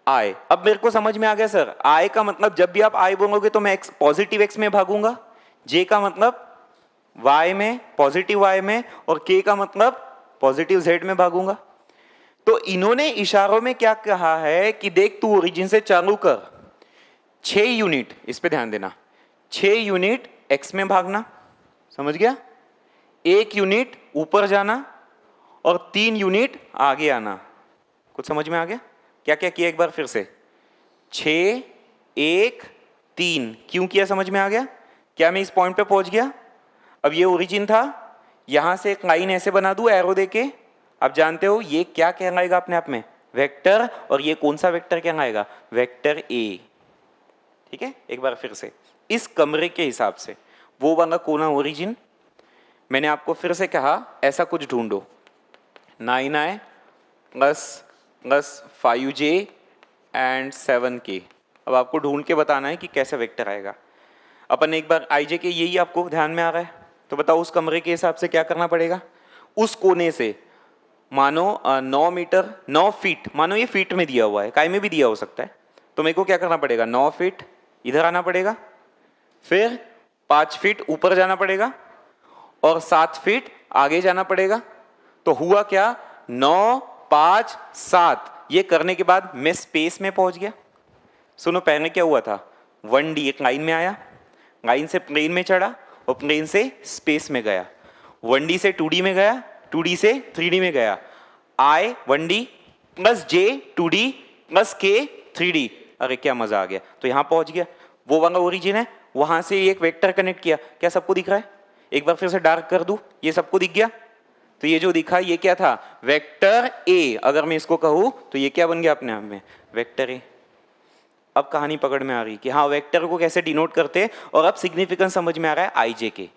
आई। अब मेरे को समझ में आ गया सर, आई का मतलब जब भी आप आई बोलोगे तो मैं एक्स पॉजिटिव एक्स में भागूंगा, जे का मतलब वाई में, पॉजिटिव वाई में, और के का मतलब पॉजिटिव जेड में भागूंगा। तो इन्होंने इशारों में क्या कहा है कि देख तू ओरिजिन से चालू कर, 6 यूनिट, इस पे ध्यान देना, 6 यूनिट एक्स में भागना, समझ गया, 1 यूनिट ऊपर जाना और 3 यूनिट आगे आना। कुछ समझ में आ गया? क्या क्या किया एक बार फिर से, 6 1 3, क्यों किया समझ में आ गया? क्या मैं इस पॉइंट पे पहुंच गया? अब ये ओरिजिन था, यहां से एक लाइन ऐसे बना दूं एरो देके, आप जानते हो ये क्या कहलाएगा अपने आप में, वेक्टर। और ये कौन सा वेक्टर कहलाएगा, वेक्टर ए। ठीक है, एक बार फिर से इस कमरे के हिसाब से वो वाला कोना ओरिजिन। मैंने आपको फिर से कहा ऐसा कुछ ढूंढो, 9i plus 5j and 7k। अब आपको ढूंढ के बताना है कि कैसे वेक्टर आएगा। अपन एक बार ij के, यही आपको ध्यान में आ रहा है, तो बताओ उस कमरे के हिसाब से क्या करना पड़ेगा। उस कोने से मानो 9 मीटर 9 फीट, मानो ये फीट में दिया हुआ है, काय में भी दिया हो सकता है, तो मेरे को क्या करना पड़ेगा, 9 फीट इधर आना पड़ेगा, फिर 5 फीट ऊपर जाना पड़ेगा और 7 फीट आगे जाना पड़ेगा। तो हुआ क्या, 9 5 7, ये करने के बाद मैं स्पेस में पहुंच गया। सुनो पहले क्या हुआ था, 1D एक लाइन में आया, लाइन से प्लेन में चढ़ा और प्लेन से स्पेस में गया, 1D से 2D में गया, 2D से 3D में गया, I 1D plus J 2D plus K 3D। अरे क्या मजा आ गया, तो यहां पहुंच गया, वो वाला ओरिजिन है, वहां से एक वेक्टर कनेक्ट किया। क्या सबको दिख रहा है? एक बार फिर से डार्क कर दूं, ये सबको दिख गया? तो ये जो दिखा ये क्या था, वेक्टर ए। अगर मैं इसको कहूं तो ये क्या बन गया अपने आप में, वेक्टर ए। अब कहानी पकड़ में आ रही कि हाँ वेक्टर को कैसे डिनोट करते हैं, और अब सिग्निफिकेंस समझ में आ रहा है आई जे के।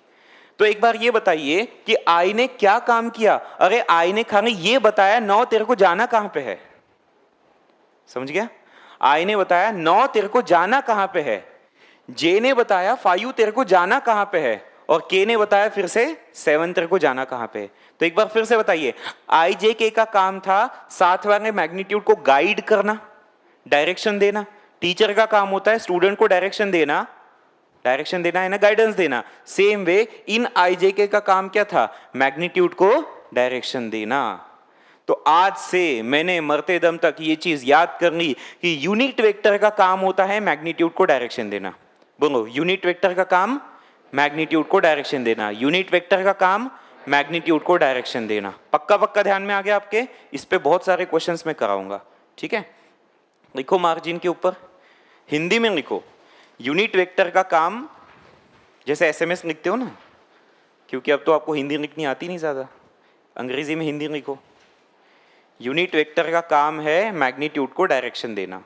तो एक बार ये बताइए कि आई ने क्या काम किया। अरे आई ने खाली ये बताया 9 तेरे को जाना कहां पे है, समझ गया? आई ने बताया 9 तेरे को जाना कहां पे है, जे ने बताया 5 तेरे को जाना कहां पे है, और के ने बताया फिर से 7 तेरे को जाना कहां पे है। तो एक बार फिर से बताइए, आई जे के का काम था साथ वाले मैग्नीट्यूड को गाइड करना, डायरेक्शन देना। टीचर का काम होता है स्टूडेंट को डायरेक्शन देना, डायरेक्शन देना है ना, गाइडेंस देना। सेम वे इन आईजेके का काम क्या था, मैग्नीट्यूड को डायरेक्शन देना। तो आज से मैंने मरते दम तक ये चीज याद करनी कि यूनिट वेक्टर का काम होता है मैग्नीट्यूड को डायरेक्शन देना। बोलो, यूनिट वेक्टर का काम मैग्नीट्यूड को डायरेक्शन देना, यूनिट वेक्टर का काम मैग्नीट्यूड को डायरेक्शन देना। पक्का पक्का ध्यान में आ गया आपके? इस पे बहुत सारे क्वेश्चंस मैं कराऊंगा, ठीक है? लिखो मार्जिन के ऊपर, हिंदी में लिखो, यूनिट वेक्टर का काम, जैसे एसएमएस लिखते हो ना, क्योंकि अब तो आपको हिंदी लिखनी आती नहीं ज़्यादा, अंग्रेजी में हिंदी लिखो। यूनिट वेक्टर का काम है मैग्नीट्यूड को डायरेक्शन देना।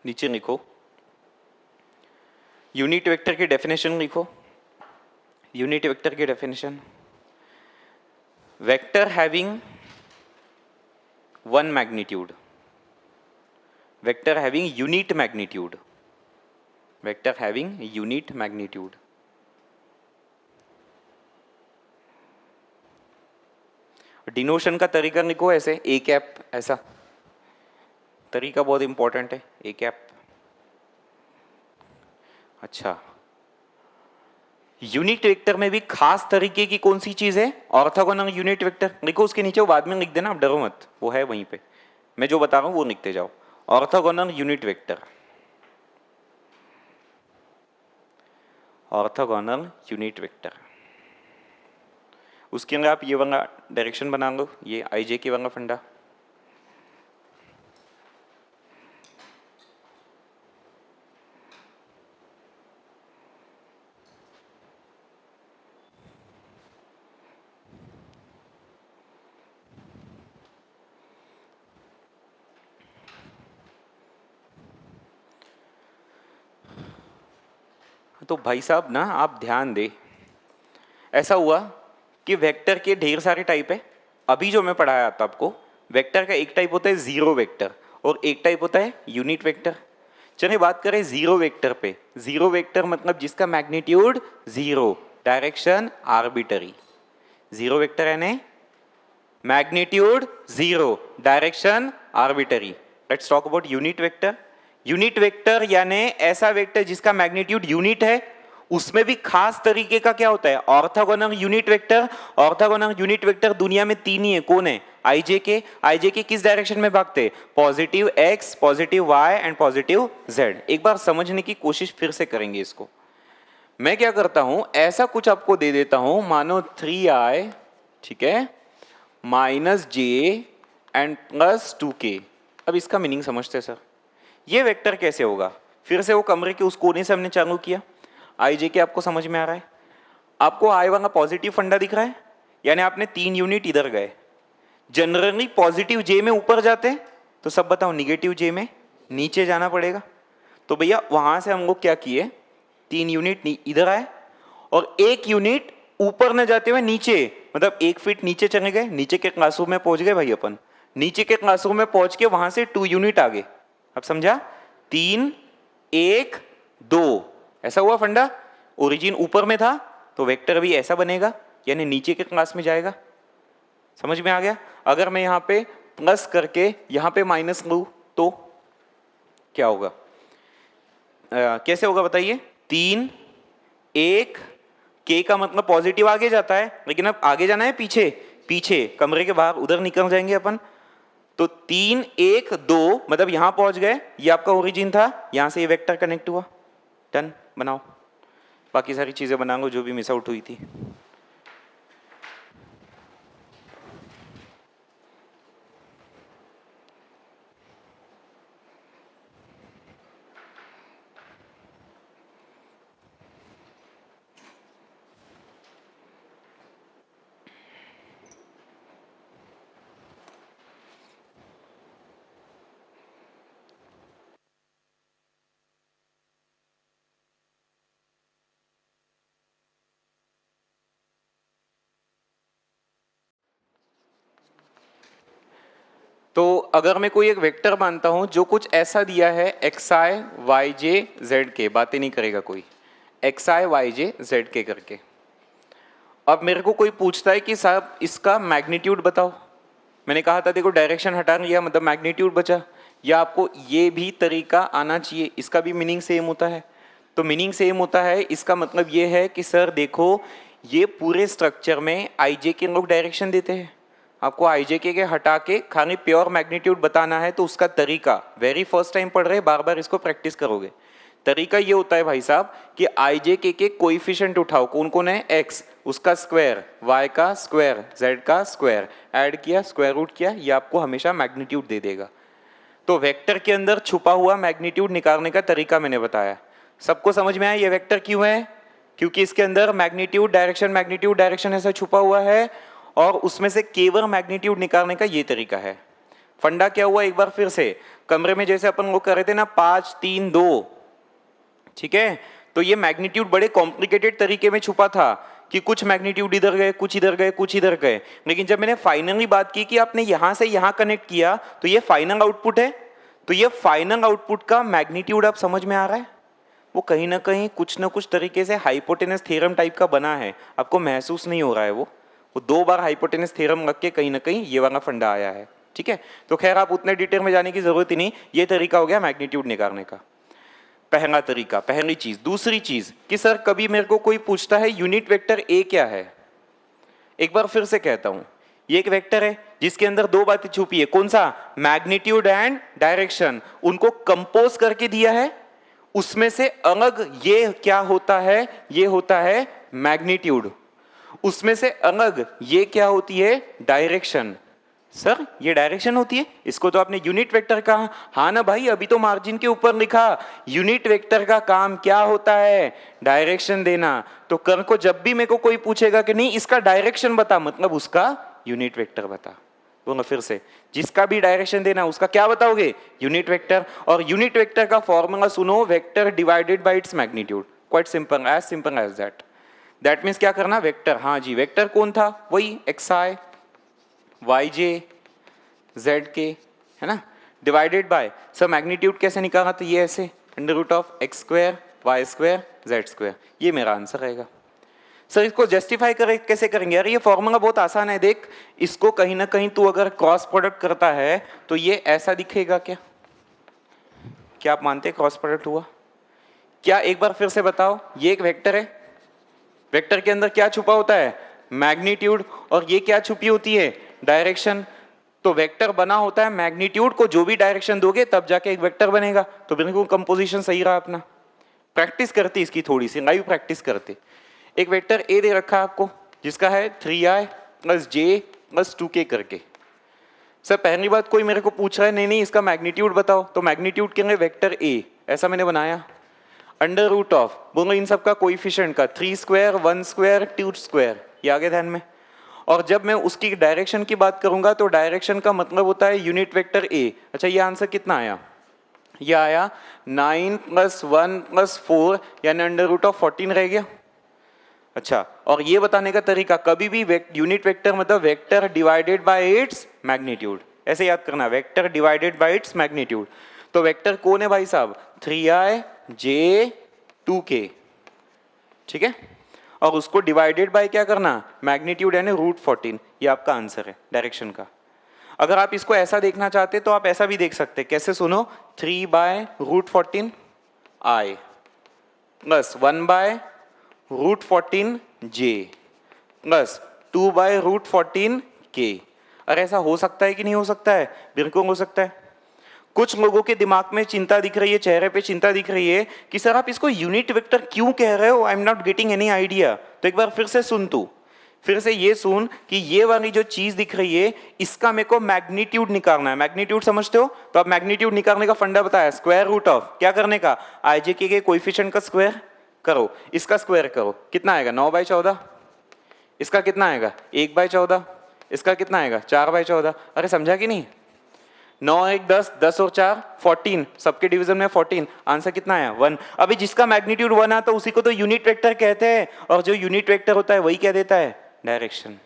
नीचे लिखो, यूनिट वेक्टर की डेफिनेशन लिखो। यूनिट वेक्टर की definition, vector having one magnitude, vector having unit magnitude, vector having unit magnitude. Denotation का तरीका लिखो ऐसे, ए कैप, ऐसा तरीका बहुत इंपॉर्टेंट है, ए कैप। अच्छा, यूनिट वेक्टर में भी खास तरीके की कौन सी चीज है, ऑर्थोगोनल यूनिट वेक्टर। लिखो उसके नीचे, वो बाद में लिख देना, आप डरो मत, वो है वहीं पे, मैं जो बता रहा हूं वो लिखते जाओ। Orthogonal unit vector, orthogonal unit vector. उसके अंदर आप ये वाला डायरेक्शन बना लो, ये आई जे के वाला फंडा। तो भाई साहब ना आप ध्यान दे, ऐसा हुआ कि वेक्टर के ढेर सारे टाइप है। अभी जो मैं पढ़ाया था आपको, वेक्टर का एक टाइप होता है जीरो वेक्टर और एक टाइप होता है यूनिट वेक्टर। चलिए बात करें जीरो वेक्टर पे। जीरो वेक्टर मतलब जिसका magnitude zero, direction arbitrary. Zero vector यानी magnitude zero, direction arbitrary. Let's talk about unit vector. Unit vector यानी ऐसा वेक्टर जिसका मैग्नीट्यूड यूनिट है, उसमें भी खास तरीके का क्या होता है, orthogonal unit vector. Orthogonal unit vector दुनिया में तीन ही है। कौन है? आईजेके। आईजेके किस डायरेक्शन में भागते? Positive X, positive Y and positive Z. एक बार समझने की कोशिश फिर से करेंगे इसको। मैं क्या करता हूं, ऐसा कुछ आपको दे देता हूं, मानो 3i, ठीक है, minus J and plus 2k। अब इसका मीनिंग समझते हैं सर, ये वेक्टर कैसे होगा? फिर से वो कमरे के उस कोने से हमने चालू किया। आई जे के आपको समझ में आ रहा है? आपको आई वाला पॉजिटिव फंडा दिख रहा है, यानी आपने 3 यूनिट इधर गए। जनरली पॉजिटिव जे में ऊपर जाते हैं, तो सब बताओ निगेटिव जे में नीचे जाना पड़ेगा। तो भैया वहां से हम लोग क्या किए, 3 यूनिट इधर आए और 1 यूनिट ऊपर न जाते हुए नीचे, मतलब 1 फीट नीचे चले गए, नीचे के क्लासरूम में पहुंच गए भाई अपन। नीचे के क्लासरूम में पहुंच के वहां से 2 यूनिट आगे। अब समझा? 3 1 2, ऐसा हुआ फंडा। ओरिजिन ऊपर में था तो वेक्टर भी ऐसा बनेगा, यानी नीचे के क्लास में जाएगा। समझ में आ गया? अगर मैं यहां पे प्लस करके यहां पे माइनस लूं तो क्या होगा? कैसे होगा बताइए? 3 1, के का मतलब पॉजिटिव आगे जाता है, लेकिन अब आगे जाना है पीछे, पीछे कमरे के बाहर उधर निकल जाएंगे अपन। तो 3 1 2 मतलब यहां पहुंच गए, ये आपका ओरिजिन था, यहां से ये वेक्टर कनेक्ट हुआ। डन, बनाओ। बाकी सारी चीजें बना लो जो भी मिस आउट हुई थी। तो अगर मैं कोई एक वेक्टर मानता हूं जो कुछ ऐसा दिया है, एक्स आई वाई जे जेड के, बातें नहीं करेगा कोई, एक्स आई वाई जे जेड के करके। अब मेरे को कोई पूछता है कि साहब इसका मैग्नीट्यूड बताओ। मैंने कहा था देखो डायरेक्शन हटा लिया मतलब मैग्नीट्यूड बचा, या आपको ये भी तरीका आना चाहिए, इसका भी मीनिंग सेम होता है। तो मीनिंग सेम होता है, इसका मतलब ये है कि सर देखो ये पूरे स्ट्रक्चर में आई जे के लोग डायरेक्शन देते हैं। आपको आई जे के हटा के खाली प्योर मैग्नीट्यूड बताना है तो उसका तरीका, वेरी फर्स्ट टाइम पढ़ रहे, बार बार इसको प्रैक्टिस करोगे। तरीका ये होता है भाई साहब कि आई जे के कोएफिशिएंट उठाओ, कौन कौन है, एक्स उसका स्क्वायर, वाई का स्क्वायर, जेड का स्क्वायर, ऐड किया, स्क्वायर रूट किया, ये आपको हमेशा मैग्नीट्यूड दे देगा। तो वेक्टर के अंदर छुपा हुआ मैग्नीट्यूड निकालने का तरीका मैंने बताया। सबको समझ में आया ये वेक्टर क्यों है? क्योंकि इसके अंदर मैग्नीट्यूड डायरेक्शन ऐसा छुपा हुआ है और उसमें से केवल मैग्नीट्यूड निकालने का ये तरीका है। फंडा क्या हुआ एक बार फिर से, कमरे में जैसे अपन वो कर रहे थे ना 5 3 2, ठीक है, तो ये मैग्नीट्यूड बड़े कॉम्प्लिकेटेड तरीके में छुपा था कि कुछ मैग्नीट्यूड इधर गए, कुछ इधर गए, कुछ इधर गए। लेकिन जब मैंने फाइनली बात की कि आपने यहां से यहां कनेक्ट किया तो ये फाइनल आउटपुट है, तो ये फाइनल आउटपुट का मैग्नीट्यूड आप समझ में आ रहा है, वो कहीं ना कहीं कुछ ना कुछ तरीके से हाइपोटेनस थ्योरम टाइप का बना है। आपको महसूस नहीं हो रहा है, वो 2 बार हाइपोटेनस थ्योरम रख के कहीं ना कहीं ये वाला फंडा आया है। ठीक है, तो खैर आप उतने डिटेल में जाने की जरूरत ही नहीं, ये तरीका हो गया मैग्नीट्यूड निकालने का। पहला तरीका, पहली चीज। दूसरी चीज कि सर कभी मेरे को कोई पूछता है यूनिट वेक्टर ए क्या है। एक बार फिर से कहता हूं, ये एक वेक्टर है जिसके अंदर 2 बातें छुपी है, कौन सा, मैग्नीट्यूड एंड डायरेक्शन, उनको कंपोज करके दिया है। उसमें से अलग ये क्या होता है, ये होता है मैग्नीट्यूड, उसमें से अलग ये क्या होती है, डायरेक्शन। सर ये डायरेक्शन होती है, इसको तो आपने यूनिट वेक्टर कहा। हाँ ना भाई, अभी तो मार्जिन के ऊपर लिखा यूनिट वेक्टर का काम क्या होता है, डायरेक्शन देना। तो कल को जब भी मेरे को कोई पूछेगा कि नहीं इसका डायरेक्शन बता, मतलब उसका यूनिट वेक्टर बता। बोलो फिर से, जिसका भी डायरेक्शन देना उसका क्या बताओगे, यूनिट वेक्टर। और यूनिट वेक्टर का फॉर्मूला सुनो, vector divided by its magnitude. Quite simple as that. That means क्या करना, वेक्टर. हाँ जी, वेक्टर कौन था, वही xi yj zk, है ना, डिवाइडेड बाय सर मैग्नीट्यूड कैसे निकाला, तो ये ऐसे under root of X square Y square Z square. ये मेरा आंसर रहेगा. सर इसको जस्टिफाई कैसे करेंगे, यार ये फॉर्मूला बहुत आसान है. देख इसको कहीं ना कहीं तू अगर क्रॉस प्रोडक्ट करता है तो ये ऐसा दिखेगा क्या, क्या आप मानते हैं क्रॉस प्रोडक्ट हुआ क्या, एक बार फिर से बताओ. ये एक वेक्टर है, वेक्टर के अंदर क्या छुपा होता है, मैग्नीट्यूड, और ये क्या छुपी होती है, डायरेक्शन. तो वेक्टर बना होता है मैग्नीट्यूड को जो भी डायरेक्शन दोगे तब जाके एक वेक्टर बनेगा. तो बिल्कुल कंपोजिशन सही रहा अपना. प्रैक्टिस करते इसकी थोड़ी सी, लाइव प्रैक्टिस करते. एक वेक्टर ए दे रखा है आपको जिसका है 3i प्लस जे प्लस 2k करके. सर पहली बात कोई मेरे को पूछ रहा है नहीं इसका मैग्नीट्यूड बताओ, तो मैग्नीट्यूड के लिए वेक्टर ए ऐसा मैंने बनाया अंडर रूट ऑफ बोलो इन सब का कोइफिशिएंट का 3 स्क्वायर 1 स्क्वायर 2 स्क्वायर, ये आगे ध्यान में. और जब मैं उसकी डायरेक्शन की बात करूंगा तो डायरेक्शन का मतलब होता है यूनिट वेक्टर ए. अच्छा ये आंसर कितना आया, ये आया 9 प्लस 1 प्लस 4 यानी अंडर रूट ऑफ 14 रह गया. अच्छा और ये बताने का तरीका, कभी भी यूनिट वेक्टर मतलब vector divided by its magnitude, ऐसे याद करना, vector divided by its magnitude. तो वेक्टर कौन है भाई साहब, 3i j 2k, ठीक है. और उसको डिवाइडेड बाय क्या करना, मैग्नीट्यूड यानी रूट 14. ये आपका आंसर है डायरेक्शन का. अगर आप इसको ऐसा देखना चाहते तो आप ऐसा भी देख सकते, कैसे सुनो, 3 by root 14 i plus 1 by root 14 j plus 2 by root 14 k. अरे ऐसा हो सकता है कि नहीं हो सकता है, बिल्कुल हो सकता है. कुछ लोगों के दिमाग में चिंता दिख रही है, चेहरे पे चिंता दिख रही है कि सर आप इसको यूनिट वेक्टर क्यों कह रहे हो, I am not getting any idea. तो एक बार फिर से सुन, तू फिर से ये सुन कि ये वाली जो चीज दिख रही है इसका मेरे को मैग्नीट्यूड निकालना है. मैग्नीट्यूड समझते हो, तो आप मैग्नीट्यूड निकालने का फंडा बताया, स्क्वायर रूट ऑफ क्या करने का, आईजे के कोएफिशिएंट का स्क्वायर करो, इसका स्क्वायर करो, कितना आएगा 9/14. इसका कितना आएगा 1/14. इसका कितना आएगा 4/14. अरे समझा कि नहीं, 9 1 10 10 और 4 14, सबके डिवीजन में 14, आंसर कितना आया 1. अभी जिसका मैग्नीट्यूड 1 आता उसी को तो यूनिट वेक्टर कहते हैं, और जो यूनिट वेक्टर होता है वही क्या देता है, डायरेक्शन.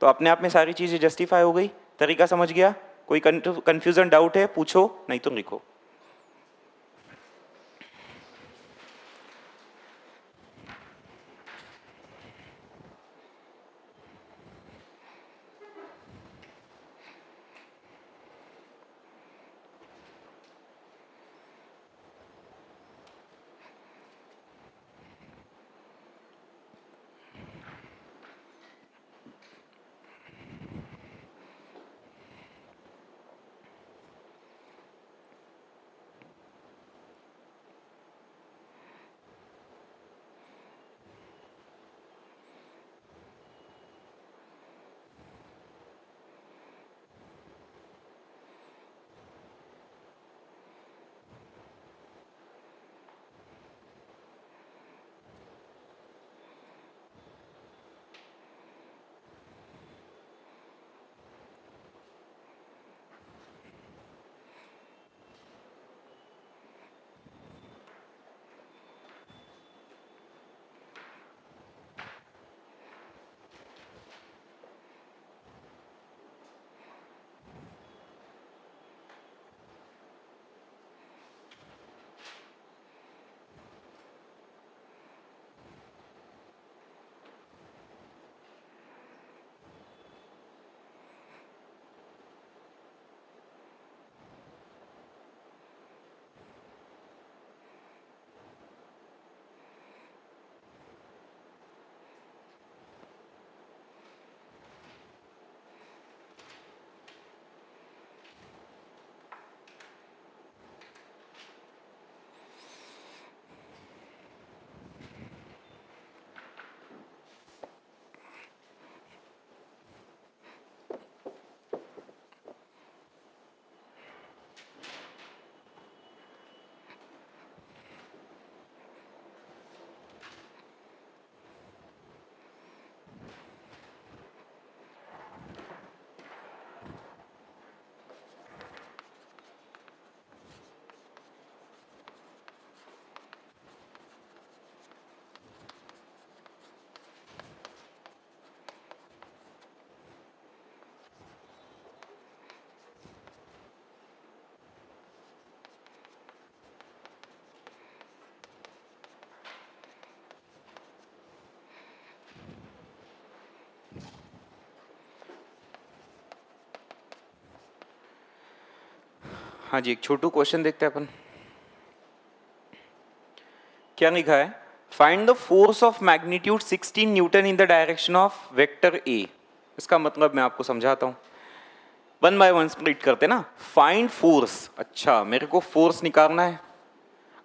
तो अपने आप में सारी चीजें जस्टिफाई हो गई, तरीका समझ गया. कोई कंफ्यूजन डाउट है पूछो, नहीं तो लिखो. हाँ जी, एक छोटू क्वेश्चन देखते हैं अपन। क्या लिखा है? Find the force of magnitude 16 Newton in the direction of vector A. इसका मतलब मैं आपको समझाता हूँ, वन बाय वन स्प्लिट करते ना। फाइंड फोर्स, अच्छा मेरे को फोर्स निकालना है।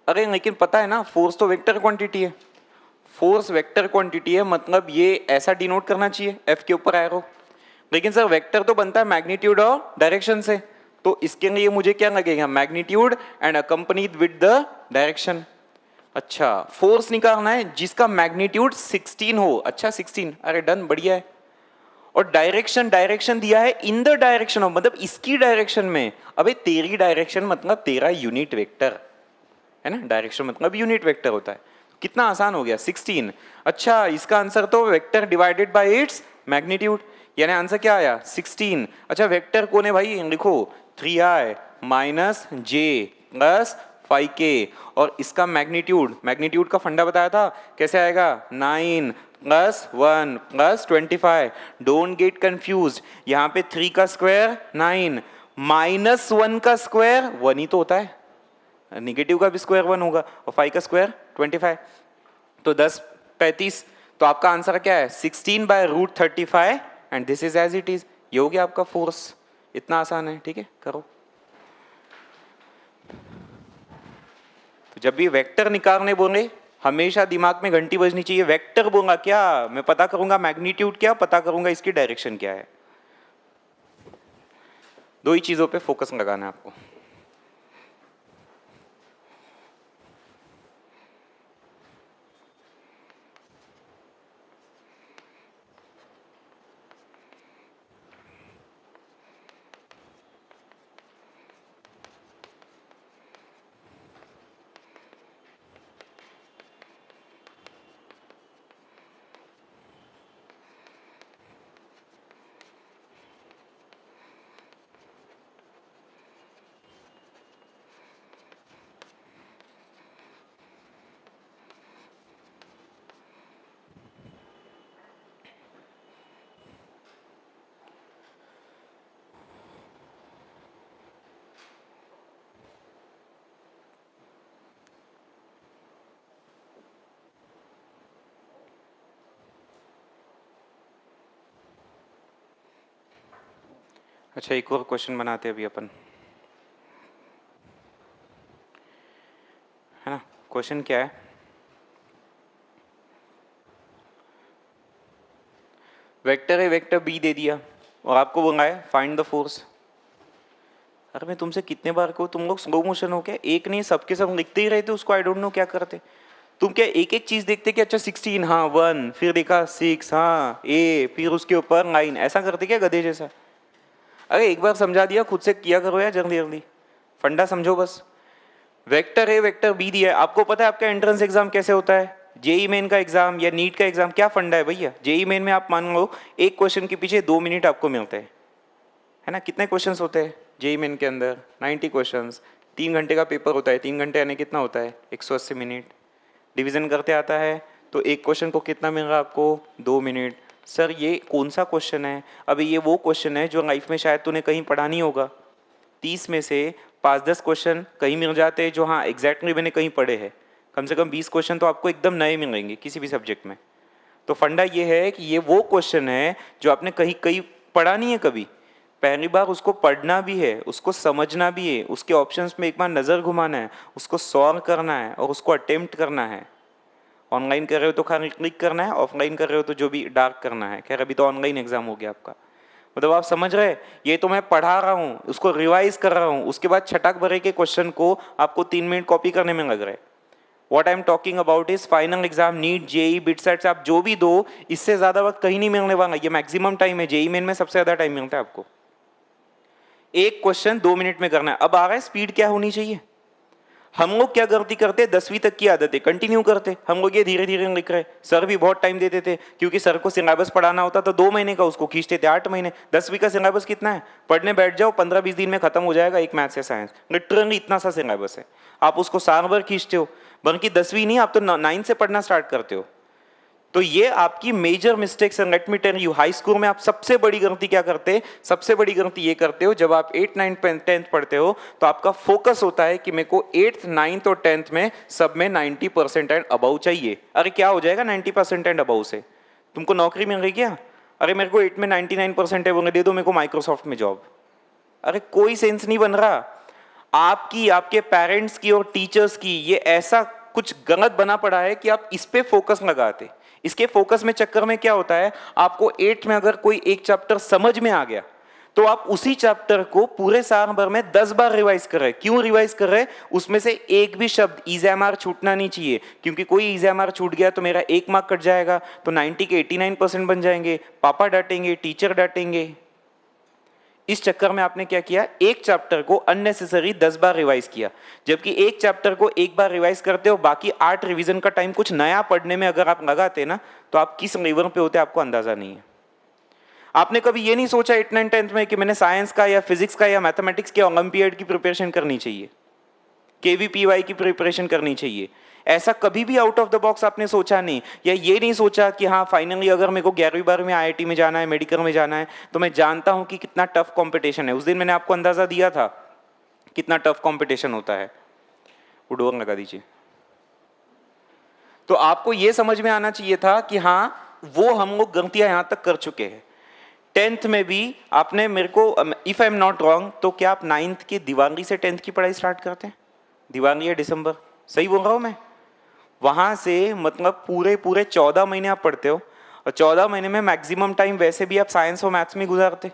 अरे लेकिन पता है ना, फोर्स तो वेक्टर क्वांटिटी है। फोर्स वेक्टर क्वांटिटी है, मतलब ये ऐसा डिनोट करना चाहिए एफ के ऊपर एरो। लेकिन सर वेक्टर तो बनता है मैग्नीट्यूड और डायरेक्शन से, तो इसके लिए मुझे क्या लगेगा? Magnitude and accompanied with the direction. अच्छा, फोर्स निकालना है जिसका मैग्नीट्यूड 16 हो। अच्छा 16, अरे डन, बढ़िया है। और डायरेक्शन, डायरेक्शन दिया है इन द डायरेक्शन ऑफ, मतलब इसकी डायरेक्शन में। अबे तेरी डायरेक्शन मतलब तेरा यूनिट वेक्टर है ना, डायरेक्शन मतलब यूनिट वेक्टर होता है। कितना आसान हो गया, 16। अच्छा, इसका आंसर तो vector divided by its magnitude, यानी आंसर क्या आया? 16। अच्छा, वेक्टर कौन है भाई? लिखो 3i माइनस जे प्लस 5k, और इसका मैग्नीट्यूड, मैग्नीट्यूड का फंडा बताया था कैसे आएगा? 9 plus 1 plus 25। Don't get confuse, यहाँ पे 3 का स्क्वायर 9 माइनस 1 का स्क्वायर 1 ही तो होता है, निगेटिव का भी स्क्वायर 1 होगा, और 5 का स्क्वायर 25, तो 10 35। तो आपका आंसर क्या है? 16 by root 35, and this is as it is. ये हो गया आपका फोर्स। इतना आसान है, ठीक है, करो। तो जब भी वेक्टर निकालने बोले हमेशा दिमाग में घंटी बजनी चाहिए। वेक्टर बोला क्या, मैं पता करूंगा मैग्नीट्यूड क्या, पता करूंगा इसकी डायरेक्शन क्या है। दो ही चीजों पे फोकस लगाना है आपको। अच्छा, एक और क्वेश्चन बनाते हैं अभी अपन, है ना। क्वेश्चन क्या है? वेक्टर है, वेक्टर बी दे दिया, और आपको बोला है फाइंड द फोर्स। अरे मैं तुमसे कितने बार कहूँ, तुम लोग स्लो मोशन हो क्या? एक नहीं, सबके सब लिखते ही रहते उसको, आई डोंट नो क्या करते तुम। क्या एक एक चीज देखते कि अच्छा 16, हाँ 1, फिर देखा 6, हाँ ए, फिर उसके ऊपर 9, ऐसा करते क्या गधे जैसा? अरे एक बार समझा दिया, खुद से किया करो यार जल्दी जल्दी, फंडा समझो बस। वेक्टर ए वेक्टर बी दिया है, आपको पता है आपका एंट्रेंस एग्जाम कैसे होता है? जेई मेन का एग्जाम या नीट का एग्जाम क्या फंडा है भैया? जेई मेन में आप मान लो एक क्वेश्चन के पीछे 2 मिनट आपको मिलते हैं, है ना। कितने क्वेश्चंस होते हैं जेई मेन के अंदर? 90 क्वेश्चंस। 3 घंटे का पेपर होता है, 3 घंटे यानी कितना होता है? 180 मिनट। डिवीजन करते आता है तो एक क्वेश्चन को कितना मिल रहा है आपको? 2 मिनट। सर ये कौन सा क्वेश्चन है? अभी ये वो क्वेश्चन है जो लाइफ में शायद तूने कहीं पढ़ा नहीं होगा। 30 में से 5-10 क्वेश्चन कहीं मिल जाते हैं जो हाँ एग्जैक्टली मैंने कहीं पढ़े हैं। कम से कम 20 क्वेश्चन तो आपको एकदम नए मिलेंगे किसी भी सब्जेक्ट में। तो फंडा ये है कि ये वो क्वेश्चन है जो आपने कहीं कहीं पढ़ा नहीं है कभी, पहली बार उसको पढ़ना भी है, उसको समझना भी है, उसके ऑप्शंस में एक बार नज़र घुमाना है, उसको सॉल्व करना है और उसको अटेम्प्ट करना है। ऑनलाइन कर रहे हो तो खाली क्लिक करना है, ऑफलाइन कर रहे हो तो जो भी डार्क करना है। खैर अभी तो ऑनलाइन एग्जाम हो गया आपका, मतलब आप समझ रहे, ये तो मैं पढ़ा रहा हूँ, उसको रिवाइज कर रहा हूँ, उसके बाद छटाक भरे के क्वेश्चन को आपको 3 मिनट कॉपी करने में लग रहा है। What I am talking about is final exam, NEET, JEE, BITSATs, आप जो भी दो, इससे ज्यादा वक्त कहीं नहीं मिलने वाला। ये मैक्सिमम टाइम है, जेई मेन में सबसे ज्यादा टाइम मिलता है आपको। एक क्वेश्चन 2 मिनट में करना है। अब आ रहा है स्पीड क्या होनी चाहिए। हम लोग क्या गलती करते, 10वीं तक की आदत है, कंटिन्यू करते, हम लोग ये धीरे धीरे लिख रहे। सर भी बहुत टाइम देते थे, क्योंकि सर को सिलेबस पढ़ाना होता तो 2 महीने का, उसको खींचते थे 8 महीने। 10वीं का सिलेबस कितना है? पढ़ने बैठ जाओ 15-20 दिन में खत्म हो जाएगा, एक मैथ्स है साइंस, लिटरली इतना सा सिलेबस है। आप उसको साल भर खींचते हो, बल्कि 10वीं नहीं, आप तो 9 से पढ़ना स्टार्ट करते हो। तो ये आपकी मेजर मिस्टेक्स है। Let me tell you, high school में आप सबसे बड़ी गलती क्या करते हैं? सबसे बड़ी गलती ये करते हो, जब आप 8, 9, 10th पढ़ते हो तो आपका फोकस होता है कि मेरे को 8th, 9th और 10th में सब में 90% एंड अबव चाहिए। अरे क्या हो जाएगा 90% एंड अबव से? तुमको नौकरी मिल रही क्या? अरे मेरे को 8 में 99% है, वो दे दो मेरे को माइक्रोसॉफ्ट में जॉब। अरे कोई सेंस नहीं बन रहा। आपकी, आपके पेरेंट्स की और टीचर्स की ये ऐसा कुछ गलत बना पड़ा है कि आप इस पे फोकस लगाते। इसके फोकस में चक्कर में क्या होता है, आपको 8th में अगर कोई एक चैप्टर समझ में आ गया तो आप उसी चैप्टर को पूरे साल भर में 10 बार रिवाइज कर रहे हैं। क्यों रिवाइज कर रहे हैं? उसमें से एक भी शब्द EXAMR छूटना नहीं चाहिए, क्योंकि कोई EXAMR छूट गया तो मेरा 1 मार्क कट जाएगा, तो 90 के 89% बन जाएंगे, पापा डांटेंगे, टीचर डांटेंगे। इस चक्कर में आपने क्या किया, एक चैप्टर को अननेसेसरी 10 बार रिवाइज किया। जबकि एक चैप्टर को एक बार रिवाइज करते हो, बाकी 8 रिवीजन का टाइम कुछ नया पढ़ने में अगर आप लगाते ना, तो आप किस लेवल पे होते आपको अंदाजा नहीं है। आपने कभी ये नहीं सोचा 8, 9, 10th में कि मैंने साइंस का या फिजिक्स का या मैथमेटिक्स के ओलंपियाड की प्रिपरेशन करनी चाहिए, KVPY की प्रिपरेशन करनी चाहिए? ऐसा कभी भी आउट ऑफ द बॉक्स आपने सोचा नहीं। या ये नहीं सोचा कि हाँ फाइनली अगर मेरे को 11वीं 12वीं में IIT में जाना है, मेडिकल में जाना है, तो मैं जानता हूं कि कितना टफ कंपटीशन है। उस दिन मैंने आपको अंदाजा दिया था कितना टफ कंपटीशन होता है। वो डोर लगा दीजिए। तो आपको ये समझ में आना चाहिए था कि हाँ वो हम लोग गलतियां यहां तक कर चुके हैं। 10th में भी आपने मेरे को, if I am not wrong, तो क्या आप 9th की दिवाली से 10th की पढ़ाई स्टार्ट करते हैं? दिवाली या दिसंबर, सही बोल रहा हूं मैं? वहां से मतलब पूरे पूरे 14 महीने आप पढ़ते हो, और 14 महीने में मैक्सिमम टाइम वैसे भी आप साइंस और मैथ्स में गुजारते,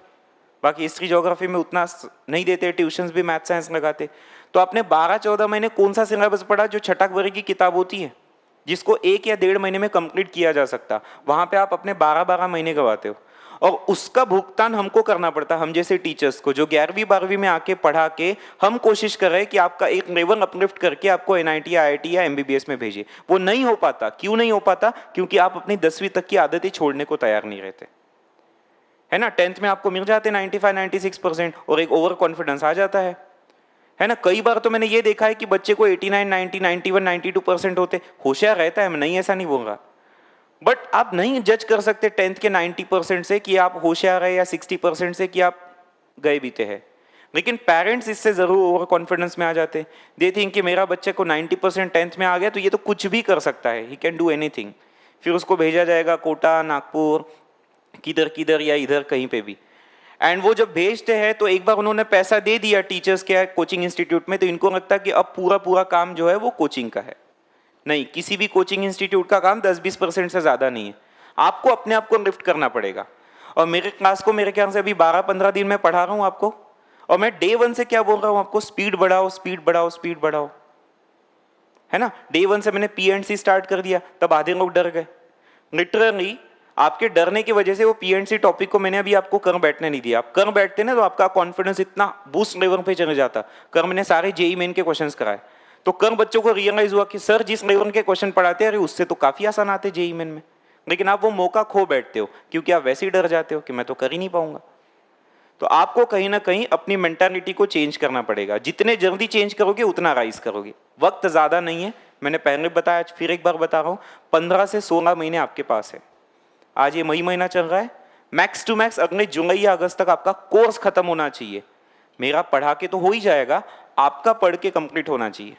बाकी हिस्ट्री ज्योग्राफी में उतना नहीं देते, ट्यूशंस भी मैथ साइंस लगाते। तो आपने 12-14 महीने कौन सा सिलेबस पढ़ा जो छठा वर्ग की किताब होती है, जिसको 1 या 1.5 महीने में कंप्लीट किया जा सकता? वहां पे आप अपने 12-12 महीने गवाते हो, और उसका भुगतान हमको करना पड़ता, हम जैसे टीचर्स को, जो 11वीं 12वीं में आके पढ़ा के हम कोशिश कर रहे हैं कि आपका एक लेवल अपलिफ्ट करके आपको NIT या IIT या MBBS में भेजे। वो नहीं हो पाता। क्यों नहीं हो पाता? क्योंकि आप अपनी 10वीं तक की आदतें छोड़ने को तैयार नहीं रहते, है ना। 10th में आपको मिल जाते 95-96% और एक ओवर कॉन्फिडेंस आ जाता है ना। कई बार तो मैंने ये देखा है कि बच्चे को 89, 90, 91, 92% होते, होशियार रहता है, मैं नहीं ऐसा नहीं बोलूंगा, बट आप नहीं जज कर सकते 10th के 90% से कि आप होशियार है, या 60% से कि आप गए बीते हैं। लेकिन पेरेंट्स इससे जरूर ओवर कॉन्फिडेंस में आ जाते, दे थिंक कि मेरा बच्चे को 90% 10th में आ गया तो ये तो कुछ भी कर सकता है, ही कैन डू एनीथिंग। फिर उसको भेजा जाएगा कोटा, नागपुर, किधर किधर या इधर कहीं पे भी। एंड वो जब भेजते हैं तो एक बार उन्होंने पैसा दे दिया टीचर्स के कोचिंग इंस्टीट्यूट में, तो इनको लगता है कि अब पूरा पूरा काम जो है वो कोचिंग का है। नहीं, किसी भी कोचिंग इंस्टीट्यूट का काम 10-20% से ज्यादा नहीं है। आपको अपने आप को लिफ्ट करना पड़ेगा। और मेरे क्लास को मेरे ख्याल से अभी 12-15 दिन में पढ़ा रहा हूं आपको, और मैं डे 1 से क्या बोल रहा हूं आपको, स्पीड बढ़ाओ, स्पीड बढ़ाओ, स्पीड बढ़ाओ, है ना। डे 1 से मैंने P&C स्टार्ट कर दिया, तब आधे लोग डर गए। लिटरली आपके डरने की वजह से वो P&C टॉपिक को मैंने अभी आपको कर बैठने नहीं दिया। आप कर बैठते ना तो आपका कॉन्फिडेंस इतना बूस्ट लेवल पे चले जाता। कर मैंने सारे JEE मेन के क्वेश्चंस कराए, तो कर बच्चों को रियलाइज हुआ कि सर जिस लेवल के क्वेश्चन पढ़ाते हैं, अरे उससे तो काफी आसान आते JEE मेन में। लेकिन आप वो मौका खो बैठते हो क्योंकि आप वैसे ही डर जाते हो कि मैं तो कर ही नहीं पाऊंगा। तो आपको कहीं ना कहीं अपनी मेंटालिटी को चेंज करना पड़ेगा। जितने जल्दी चेंज करोगे उतना राइज करोगे। वक्त ज्यादा नहीं है, मैंने पहले बताया, फिर एक बार बता रहा हूँ, 15 से 16 महीने आपके पास है। आज ये मई महीना चल रहा है, मैक्स टू मैक्स अगले जुलाई या अगस्त तक आपका कोर्स खत्म होना चाहिए। मेरा पढ़ा के तो हो ही जाएगा, आपका पढ़ के कंप्लीट होना चाहिए।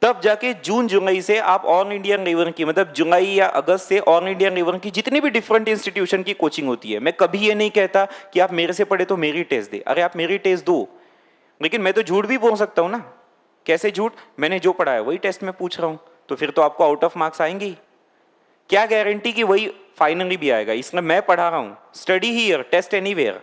तब जाके जून जुलाई से आप ऑल इंडिया लेवल की, मतलब जुलाई या अगस्त से ऑल इंडिया लेवल की जितनी भी डिफरेंट इंस्टीट्यूशन की कोचिंग होती है। मैं कभी ये नहीं कहता कि आप मेरे से पढ़े तो मेरी टेस्ट दे, अरे आप मेरी टेस्ट दो, लेकिन मैं तो झूठ भी बोल सकता हूं ना। कैसे झूठ? मैंने जो पढ़ा है वही टेस्ट में पूछ रहा हूं, तो फिर तो आपको आउट ऑफ मार्क्स आएंगे ही। क्या गारंटी कि वही फाइनली भी आएगा? इसलिए मैं पढ़ा रहा हूं, स्टडी हियर टेस्ट एनीवेयर।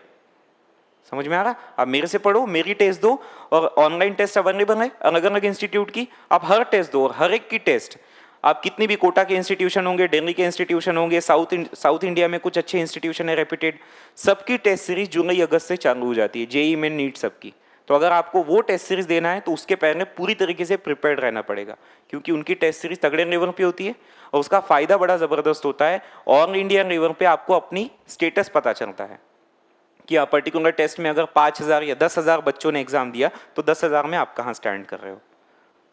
समझ में आ रहा? आप मेरे से पढ़ो, मेरी टेस्ट दो, और ऑनलाइन टेस्ट अवेलेबल है अलग अलग इंस्टीट्यूट की, आप हर टेस्ट दो, और हर एक की टेस्ट आप कितनी भी कोटा के इंस्टीट्यूशन होंगे, दिल्ली के इंस्टीट्यूशन होंगे, साउथ इंडिया में कुछ अच्छे इंस्टीट्यूशन है रेप्यूटेड, सबकी टेस्ट सीरीज जुलाई अगस्त से चालू हो जाती है, JEE मेन नीट सबकी। तो अगर आपको वो टेस्ट सीरीज देना है तो उसके पहले पूरी तरीके से प्रिपेयर्ड रहना पड़ेगा, क्योंकि उनकी टेस्ट सीरीज तगड़े लेवल पे होती है, और उसका फायदा बड़ा जबरदस्त होता है। ऑल इंडिया लेवल पे आपको अपनी स्टेटस पता चलता है कि आप पर्टिकुलर टेस्ट में अगर 5,000 या 10,000 बच्चों ने एग्जाम दिया तो 10,000 में आप कहाँ स्टैंड कर रहे हो।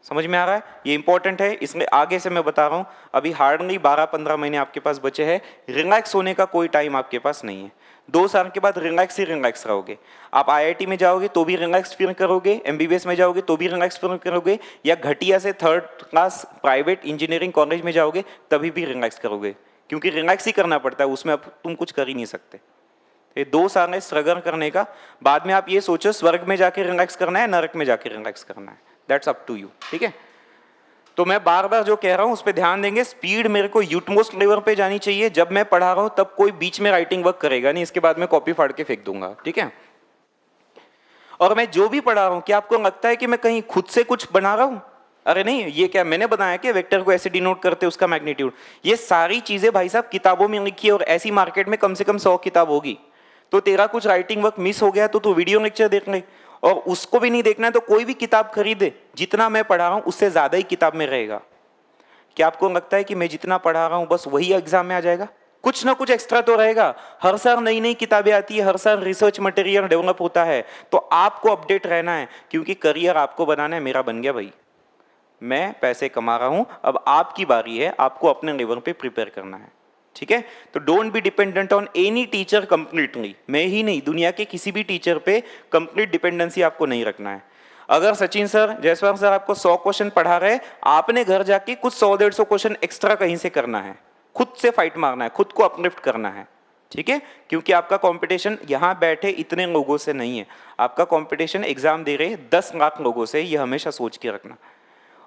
समझ में आ रहा है? ये इंपॉर्टेंट है, इसमें आगे से मैं बता रहा हूँ। अभी हार्डली 12-15 महीने आपके पास बचे हैं, रिलैक्स होने का कोई टाइम आपके पास नहीं है। 2 साल के बाद रिलैक्स ही रिलैक्स रहोगे। आप IIT में जाओगे तो भी रिलैक्स फील करोगे, MBBS में जाओगे तो भी रिलैक्स फील करोगे, या घटिया से 3rd class private engineering college में जाओगे तभी भी रिलैक्स करोगे, क्योंकि रिलैक्स ही करना पड़ता है, उसमें अब तुम कुछ कर ही नहीं सकते। ये 2 साल है स्ट्रगल करने का, बाद में आप ये सोचो स्वर्ग में जाके रिलैक्स करना है, नरक में जाके रिलैक्स करना है, दैट्स अप टू यू। ठीक है, तो मैं बार बार जो कह रहा हूं उस पर ध्यान देंगे। स्पीड मेरे को यूटमोस्ट लेवल पे जानी चाहिए। जब मैं पढ़ा रहा हूं तब कोई बीच में राइटिंग वर्क करेगा नहीं, इसके बाद मैं कॉपी फाड़ के फेंक दूंगा। ठीक है, और मैं जो भी पढ़ा रहा हूं, क्या आपको लगता है कि मैं कहीं खुद से कुछ बना रहा हूं? अरे नहीं, ये क्या मैंने बनाया कि वेक्टर को ऐसे डिनोट करते उसका मैग्नीट्यूड? ये सारी चीजें भाई साहब किताबों में लिखी है, और ऐसी मार्केट में कम से कम 100 किताब होगी। तो तेरा कुछ राइटिंग वर्क मिस हो गया तो तू वीडियो लेक्चर देख ले, और उसको भी नहीं देखना है तो कोई भी किताब खरीदे। जितना मैं पढ़ा रहा हूं उससे ज्यादा ही किताब में रहेगा। क्या आपको लगता है कि मैं जितना पढ़ा रहा हूं बस वही एग्जाम में आ जाएगा? कुछ ना कुछ एक्स्ट्रा तो रहेगा। हर साल नई नई किताबें आती है, हर साल रिसर्च मटेरियल डेवलप होता है, तो आपको अपडेट रहना है, क्योंकि करियर आपको बनाना है। मेरा बन गया भाई, मैं पैसे कमा रहा हूं, अब आपकी बारी है, आपको अपने लेवल पे प्रिपेयर करना है। ठीक है, तो don't be dependent on any teacher completely. मैं ही नहीं, दुनिया के किसी भी टीचर पे कंप्लीट डिपेंडेंसी आपको नहीं रखना है। अगर सचिन सर, जयसवाल सर आपको 100 क्वेश्चन पढ़ा रहे, आपने घर जाके कुछ 100-150 क्वेश्चन एक्स्ट्रा कहीं से करना है, खुद से फाइट मारना है, खुद को अपलिफ्ट करना है। ठीक है, क्योंकि आपका कंपटीशन यहां बैठे इतने लोगों से नहीं है, आपका कंपटीशन एग्जाम दे रहे 10 लाख लोगों से, ये हमेशा सोच के रखना।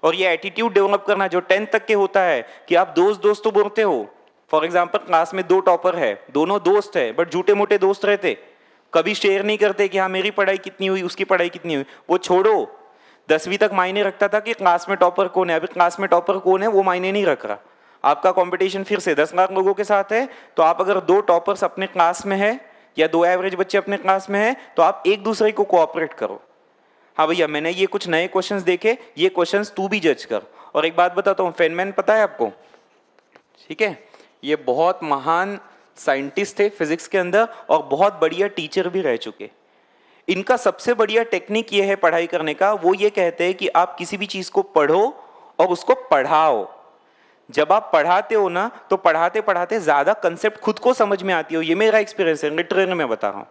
और ये एटीट्यूड डेवलप करना जो 10th तक के होता है, कि आप दोस्त दोस्त तो बोलते हो। फॉर एग्जाम्पल, क्लास में 2 टॉपर है, दोनों दोस्त है, बट झूठे मोटे दोस्त रहते, कभी शेयर नहीं करते कि हाँ मेरी पढ़ाई कितनी हुई, उसकी पढ़ाई कितनी हुई। वो छोड़ो, 10वीं तक मायने रखता था कि क्लास में टॉपर कौन है, अभी क्लास में टॉपर कौन है वो मायने नहीं रख रहा। आपका कंपटीशन फिर से 10 लाख लोगों के साथ है, तो आप अगर 2 टॉपर्स अपने क्लास में है या 2 एवरेज बच्चे अपने क्लास में है, तो आप एक दूसरे को कोऑपरेट करो। हाँ भैया, मैंने ये कुछ नए क्वेश्चंस देखे, ये क्वेश्चंस तू भी जज कर। और एक बात बताता हूँ, फेनमैन पता है आपको? ठीक है, ये बहुत महान साइंटिस्ट थे फिजिक्स के अंदर, और बहुत बढ़िया टीचर भी रह चुके। इनका सबसे बढ़िया टेक्निक ये है पढ़ाई करने का, वो ये कहते हैं कि आप किसी भी चीज को पढ़ो और उसको पढ़ाओ। जब आप पढ़ाते हो ना, तो पढ़ाते पढ़ाते ज्यादा कंसेप्ट खुद को समझ में आती हो। ये मेरा एक्सपीरियंस है, लिटरली मैं बता रहा हूँ।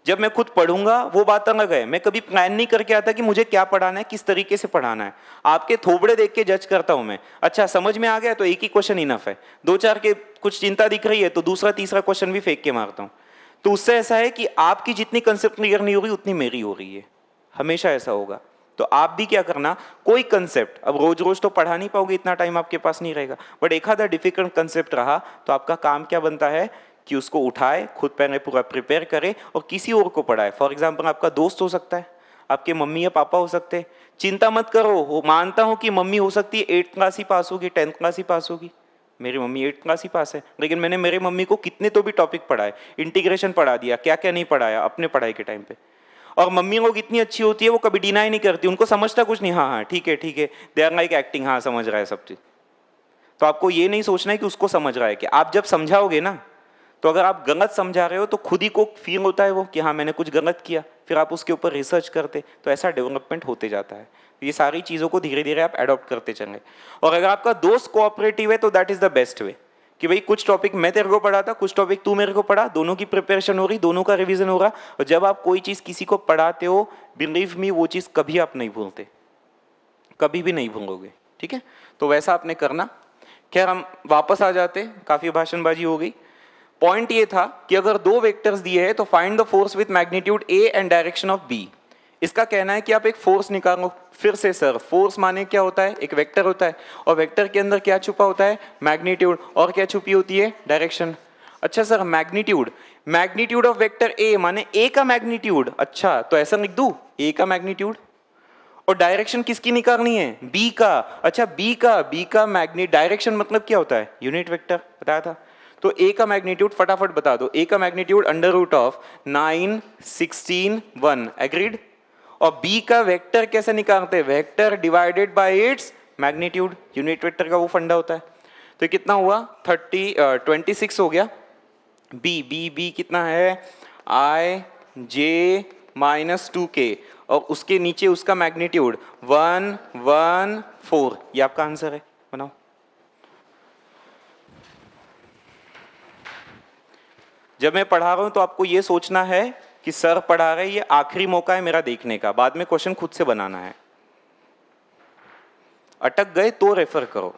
जब मैं खुद पढ़ूंगा वो बात अलग है, मैं कभी प्लान नहीं करके आता कि मुझे क्या पढ़ाना है, किस तरीके से पढ़ाना है। आपके थोबड़े देख के जज करता हूं मैं। अच्छा समझ में आ गया तो एक ही क्वेश्चन इनफ है, 2-4 के कुछ चिंता दिख रही है तो दूसरा तीसरा क्वेश्चन भी फेंक के मारता हूं। तो उससे ऐसा है कि आपकी जितनी कंसेप्ट क्लियर नहीं हो रही उतनी मेरी हो रही है, हमेशा ऐसा होगा। तो आप भी क्या करना, कोई कंसेप्ट, अब रोज रोज तो पढ़ा नहीं पाओगे, इतना टाइम आपके पास नहीं रहेगा, बट एक आधा डिफिकल्ट कंसेप्ट रहा तो आपका काम क्या बनता है कि उसको उठाए, खुद पहले पूरा प्रिपेयर करे और किसी और को पढ़ाए। फॉर एग्जाम्पल, आपका दोस्त हो सकता है, आपके मम्मी या पापा हो सकते हैं। चिंता मत करो, वो मानता हूं कि मम्मी हो सकती है 8th क्लास ही पास होगी, 10th क्लास ही पास होगी। मेरी मम्मी 8th क्लास ही पास है, लेकिन मैंने मेरे मम्मी को कितने तो भी टॉपिक पढ़ाए, इंटीग्रेशन पढ़ा दिया, क्या क्या नहीं पढ़ाया अपने पढ़ाई के टाइम पे। और मम्मी लोग इतनी अच्छी होती है, वो कभी डिनाई नहीं करती, उनको समझता कुछ नहीं, हाँ हाँ ठीक है, दे आर लाइक एक्टिंग, हाँ समझ रहा है सब चीज। तो आपको ये नहीं सोचना है कि उसको समझ रहा है, कि आप जब समझाओगे ना, तो अगर आप गलत समझा रहे हो तो खुद ही को फील होता है वो कि हाँ मैंने कुछ गलत किया, फिर आप उसके ऊपर रिसर्च करते, तो ऐसा डेवलपमेंट होते जाता है। ये सारी चीज़ों को धीरे धीरे आप अडॉप्ट करते चलें। और अगर आपका दोस्त कोऑपरेटिव है तो that is the best way, कि भाई कुछ टॉपिक मैं तेरे को पढ़ाता, कुछ टॉपिक तू मेरे को पढ़ा, दोनों की प्रिपरेशन हो रही, दोनों का रिवीजन हो रहा। और जब आप कोई चीज़ किसी को पढ़ाते हो, बिलीव मी वो चीज़ कभी आप नहीं भूलते, कभी भी नहीं भूलोगे। ठीक है, तो वैसा आपने करना। खैर हम वापस आ जाते, काफ़ी भाषणबाजी हो गई। पॉइंट ये था कि अगर 2 वेक्टर्स दिए हैं तो find the force with magnitude A and direction of B. इसका कहना है कि आप एक फोर्स निकालो। फिर से सर, फोर्स माने क्या होता है, एक वेक्टर होता है, और वेक्टर के अंदर क्या छुपा होता है, मैग्नीट्यूड, और क्या छुपी होती है, डायरेक्शन। अच्छा sir, magnitude of vector A माने ए का मैग्नीट्यूड। अच्छा तो ऐसा लिख दूं, ए का मैग्नीट्यूड, और डायरेक्शन किसकी निकालनी है, बी का। अच्छा बी का मैग्नी डायरेक्शन मतलब क्या होता है, यूनिट वेक्टर, बताया था। तो ए का मैग्नीट्यूड फटाफट बता दो, ए का magnitude under root of 9, 16, 1, agreed. और बी का वेक्टर कैसे निकालते हैं, vector divided by its magnitude, unit vector का वो फंडा होता है। तो कितना हुआ, 26 हो गया। बी कितना है, I J -2K, और उसके नीचे उसका मैग्नीट्यूड 114, ये आपका आंसर है, बनाओ। जब मैं पढ़ा रहा हूं तो आपको ये सोचना है कि सर पढ़ा रहे, ये आखिरी मौका है मेरा देखने का, बाद में क्वेश्चन खुद से बनाना है। अटक गए तो रेफर करो।